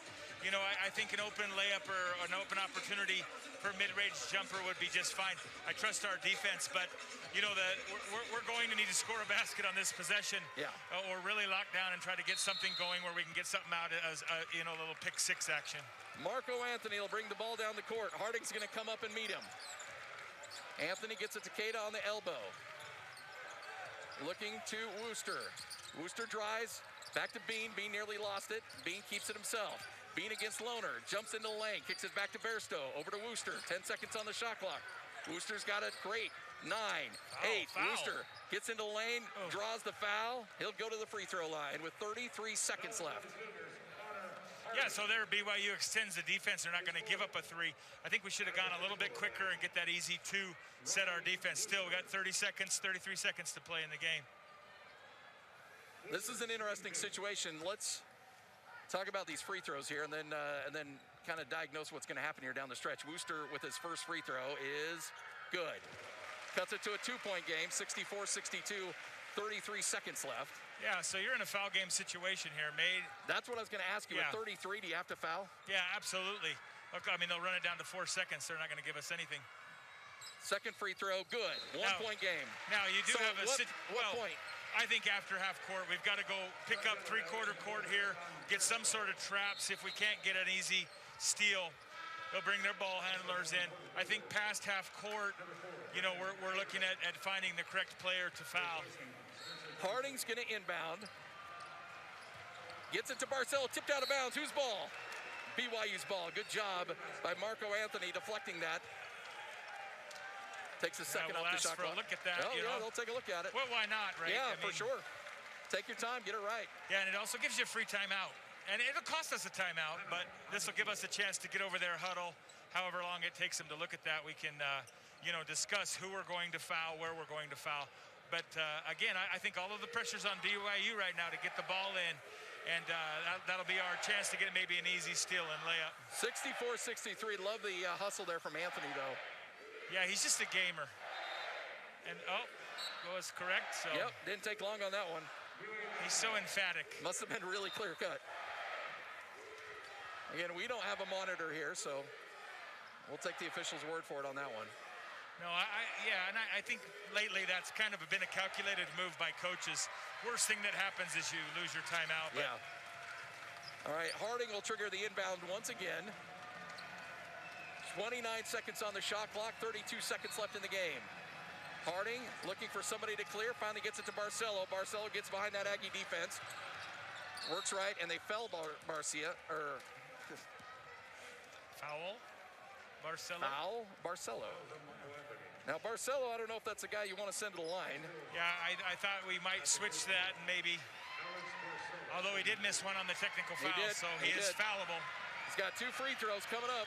You know, I think an open layup or an open opportunity for a mid-range jumper would be just fine. I trust our defense, but you know that we're going to need to score a basket on this possession, or really lock down and try to get something going where we can get something out as a little pick six action. Marco Anthony will bring the ball down the court. Harding's going to come up and meet him. Anthony gets it to Keita on the elbow. Looking to Wooster. Wooster drives back to Bean. Bean nearly lost it. Bean keeps it himself. Bean against Loner, jumps into the lane, kicks it back to Bairstow, over to Wooster, 10 seconds on the shot clock. Wooster's got it great. 9, 8. Foul. Wooster gets into the lane, draws the foul. He'll go to the free throw line with 33 seconds left. Yeah, so there BYU extends the defense. They're not going to give up a 3. I think we should have gone a little bit quicker and get that easy 2, set our defense. Still, we got 30 seconds, 33 seconds to play in the game. This is an interesting situation. Let's talk about these free throws here and then kind of diagnose what's going to happen here down the stretch. Wooster with his first free throw is good. Cuts it to a 2-point game, 64-62, 33 seconds left. Yeah, so you're in a foul game situation here. That's what I was going to ask you. Yeah. At 33, do you have to foul? Yeah, absolutely. Look, I mean, they'll run it down to 4 seconds. They're not going to give us anything. Second free throw, good. 1-point game. Now, you do have a... What point? I think after half court, we've got to go pick up three-quarter court here, get some sort of traps. If we can't get an easy steal, they'll bring their ball handlers in. I think past half court, you know, we're looking at finding the correct player to foul. Harding's going to inbound. Gets it to Barcelo, tipped out of bounds. Whose ball? BYU's ball. Good job by Marco Anthony deflecting that. Takes a second off the shot clock. We'll look at that. Oh, yeah, they'll take a look at it. Well, why not, right? Yeah, for sure. Take your time, get it right. Yeah, and it also gives you a free timeout. And it'll cost us a timeout, but this will give us a chance to get over their huddle. However long it takes them to look at that, we can, discuss who we're going to foul, where we're going to foul. But, again, I think all of the pressure's on BYU right now to get the ball in, and that'll be our chance to get maybe an easy steal and layup. 64-63. Love the hustle there from Anthony, though. Yeah, he's just a gamer. And, was correct. So. Yep, didn't take long on that one. He's so emphatic. Must have been really clear cut. Again, we don't have a monitor here, so we'll take the official's word for it on that one. No, I think lately that's kind of been a calculated move by coaches. Worst thing that happens is you lose your timeout. But... Yeah. All right, Harding will trigger the inbound once again. 29 seconds on the shot clock, 32 seconds left in the game. Harding looking for somebody to clear, finally gets it to Barcelo. Barcelo gets behind that Aggie defense. Works right, and they fell Foul? Barcelo? Foul? Barcelo. Now, Barcelo, I don't know if that's a guy you want to send to the line. Yeah, I thought we might switch that and maybe, although he did miss one on the technical foul, so he is fallible. He's got 2 free throws coming up.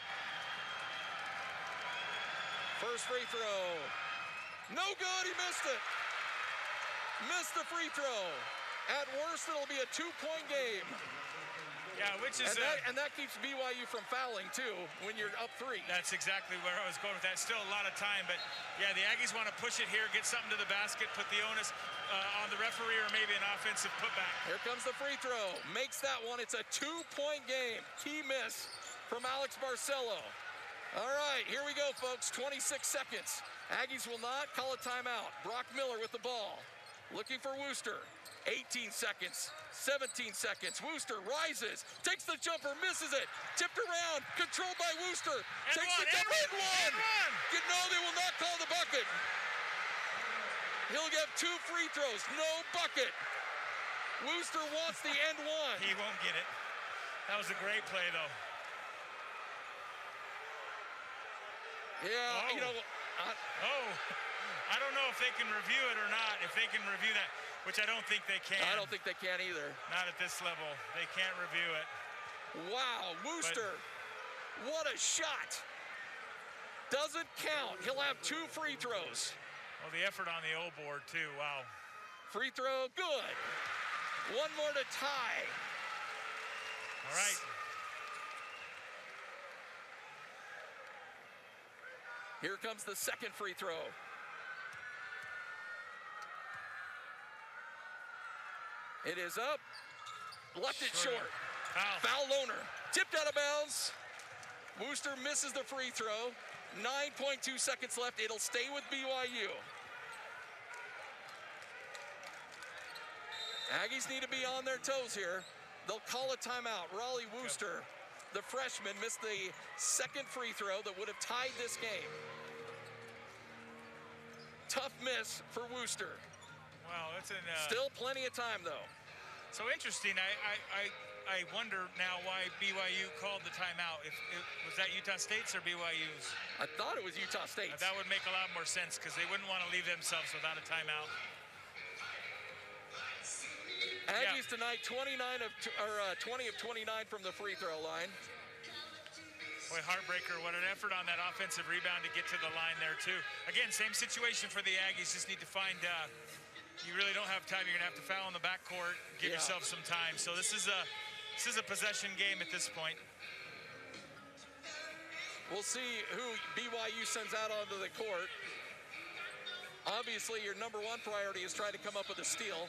First free throw. No good, he missed it. Missed the free throw. At worst, it'll be a 2-point game. Yeah, which is... And that keeps BYU from fouling, too, when you're up 3. That's exactly where I was going with that. Still a lot of time, but, yeah, the Aggies want to push it here, get something to the basket, put the onus on the referee or maybe an offensive putback. Here comes the free throw. Makes that one. It's a 2-point game. Key miss from Alex Barcelo. All right, here we go, folks. 26 seconds. Aggies will not call a timeout. Brock Miller with the ball. Looking for Wooster. 18 seconds, 17 seconds. Wooster rises, takes the jumper, misses it. Tipped around, controlled by Wooster. Takes the jumper, and one. No, they will not call the bucket. He'll get 2 free throws, no bucket. Wooster wants the end one. He won't get it. That was a great play, though. Yeah, you know. I don't know if they can review it or not, if they can review that, which I don't think they can. I don't think they can either. Not at this level. They can't review it. Wow, Wooster, what a shot. Doesn't count. He'll have 2 free throws. Well, the effort on the O board, too. Wow. Free throw, good. 1 more to tie. All right. Here comes the second free throw. It is up. Left it short. Foul Loner. Tipped out of bounds. Wooster misses the free throw. 9.2 seconds left. It'll stay with BYU. Aggies need to be on their toes here. They'll call a timeout. Raleigh Wooster, the freshman, missed the second free throw that would have tied this game. Tough miss for Wooster. Wow, that's still plenty of time, though. So interesting. I wonder now why BYU called the timeout. Was that Utah State's or BYU's? I thought it was Utah State's. That would make a lot more sense because they wouldn't want to leave themselves without a timeout. Aggies tonight, 20 of 29 from the free throw line. Boy, heartbreaker, what an effort on that offensive rebound to get to the line there, too. Again, same situation for the Aggies. Just need to find, you really don't have time. You're going to have to foul in the backcourt, give yourself some time. So this is a possession game at this point. We'll see who BYU sends out onto the court. Obviously, your number one priority is trying to come up with a steal.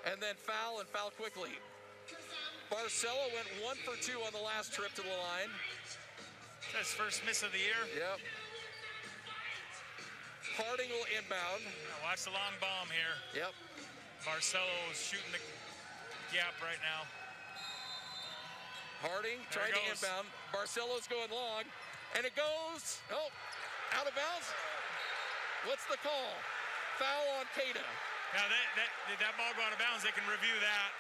And then foul quickly. Barcelo went 1 for 2 on the last trip to the line. That's his first miss of the year. Yep. Harding will inbound. Now watch the long bomb here. Yep. Barcelo is shooting the gap right now. Harding trying to inbound. Barcelo's going long. And it goes, out of bounds. What's the call? Foul on Keita. Now that ball go out of bounds, they can review that.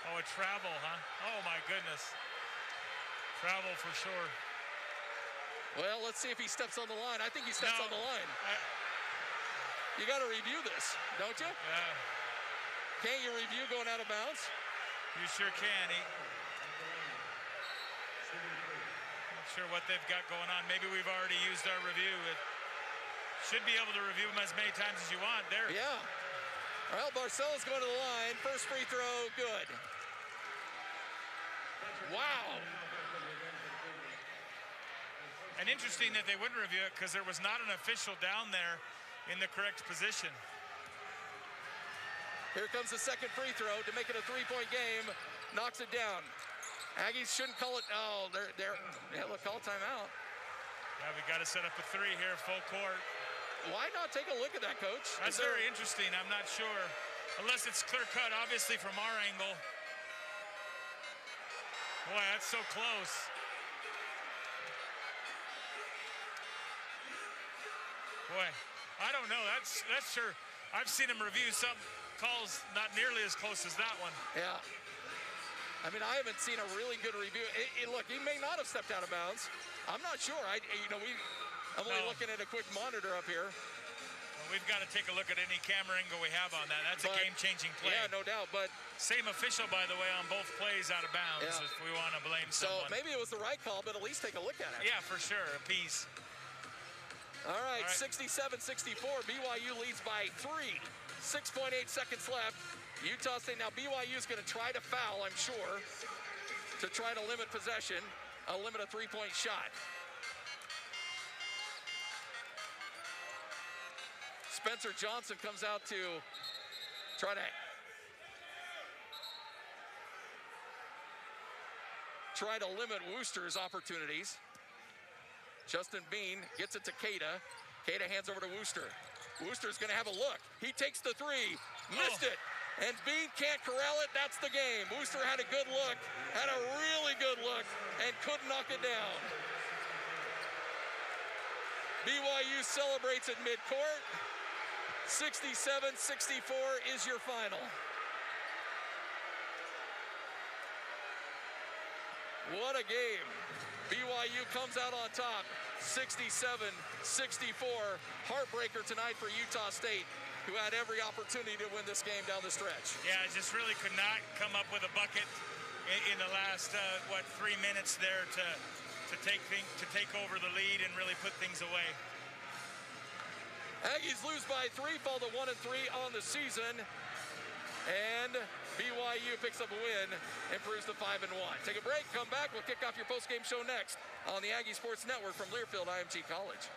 Oh, a travel, huh? Oh my goodness. Travel for sure. Well, let's see if he steps on the line. I think he steps on the line. You got to review this, don't you? Yeah. Can't you review going out of bounds? You sure can. Not sure what they've got going on. Maybe we've already used our review. Should be able to review them as many times as you want. There. Yeah. Well, Barcelo's going to the line. First free throw, good. Wow. And interesting that they wouldn't review it because there was not an official down there in the correct position. Here comes the second free throw to make it a three-point game. Knocks it down. Aggies shouldn't call it. Oh, look, call timeout. Yeah, we got to set up a three here, full court. Why not take a look at that, Coach? That's very interesting. I'm not sure. Unless it's clear cut, obviously, from our angle. Boy, that's so close. Boy, I don't know. That's sure. I've seen him review some calls not nearly as close as that one. Yeah. I mean, I haven't seen a really good review. Look, he may not have stepped out of bounds. I'm not sure. I'm only looking at a quick monitor up here. Well, we've got to take a look at any camera angle we have on that. That's a game-changing play. Yeah, no doubt. But same official, by the way, on both plays out of bounds. Yeah. If we want to blame someone. So maybe it was the right call, but at least take a look at it. Yeah, for sure. A piece. All right. 67-64. BYU leads by 3. 6.8 seconds left. Utah State. Now BYU is going to try to foul, I'm sure, to try to limit possession, limit a three-point shot. Spencer Johnson comes out to try to limit Wooster's opportunities. Justin Bean gets it to Keita. Keita hands over to Wooster. Wooster's going to have a look. He takes the three. Missed it. And Bean can't corral it. That's the game. Wooster had a good look. Had a really good look. And couldn't knock it down. BYU celebrates at midcourt. 67-64 is your final. What a game. BYU comes out on top, 67-64. Heartbreaker tonight for Utah State, who had every opportunity to win this game down the stretch. Yeah, just really could not come up with a bucket in the last, 3 minutes there to take over the lead and really put things away. Aggies lose by 3, fall to 1-3 on the season. And BYU picks up a win, improves to 5-1. Take a break, come back. We'll kick off your post-game show next on the Aggie Sports Network from Learfield IMG College.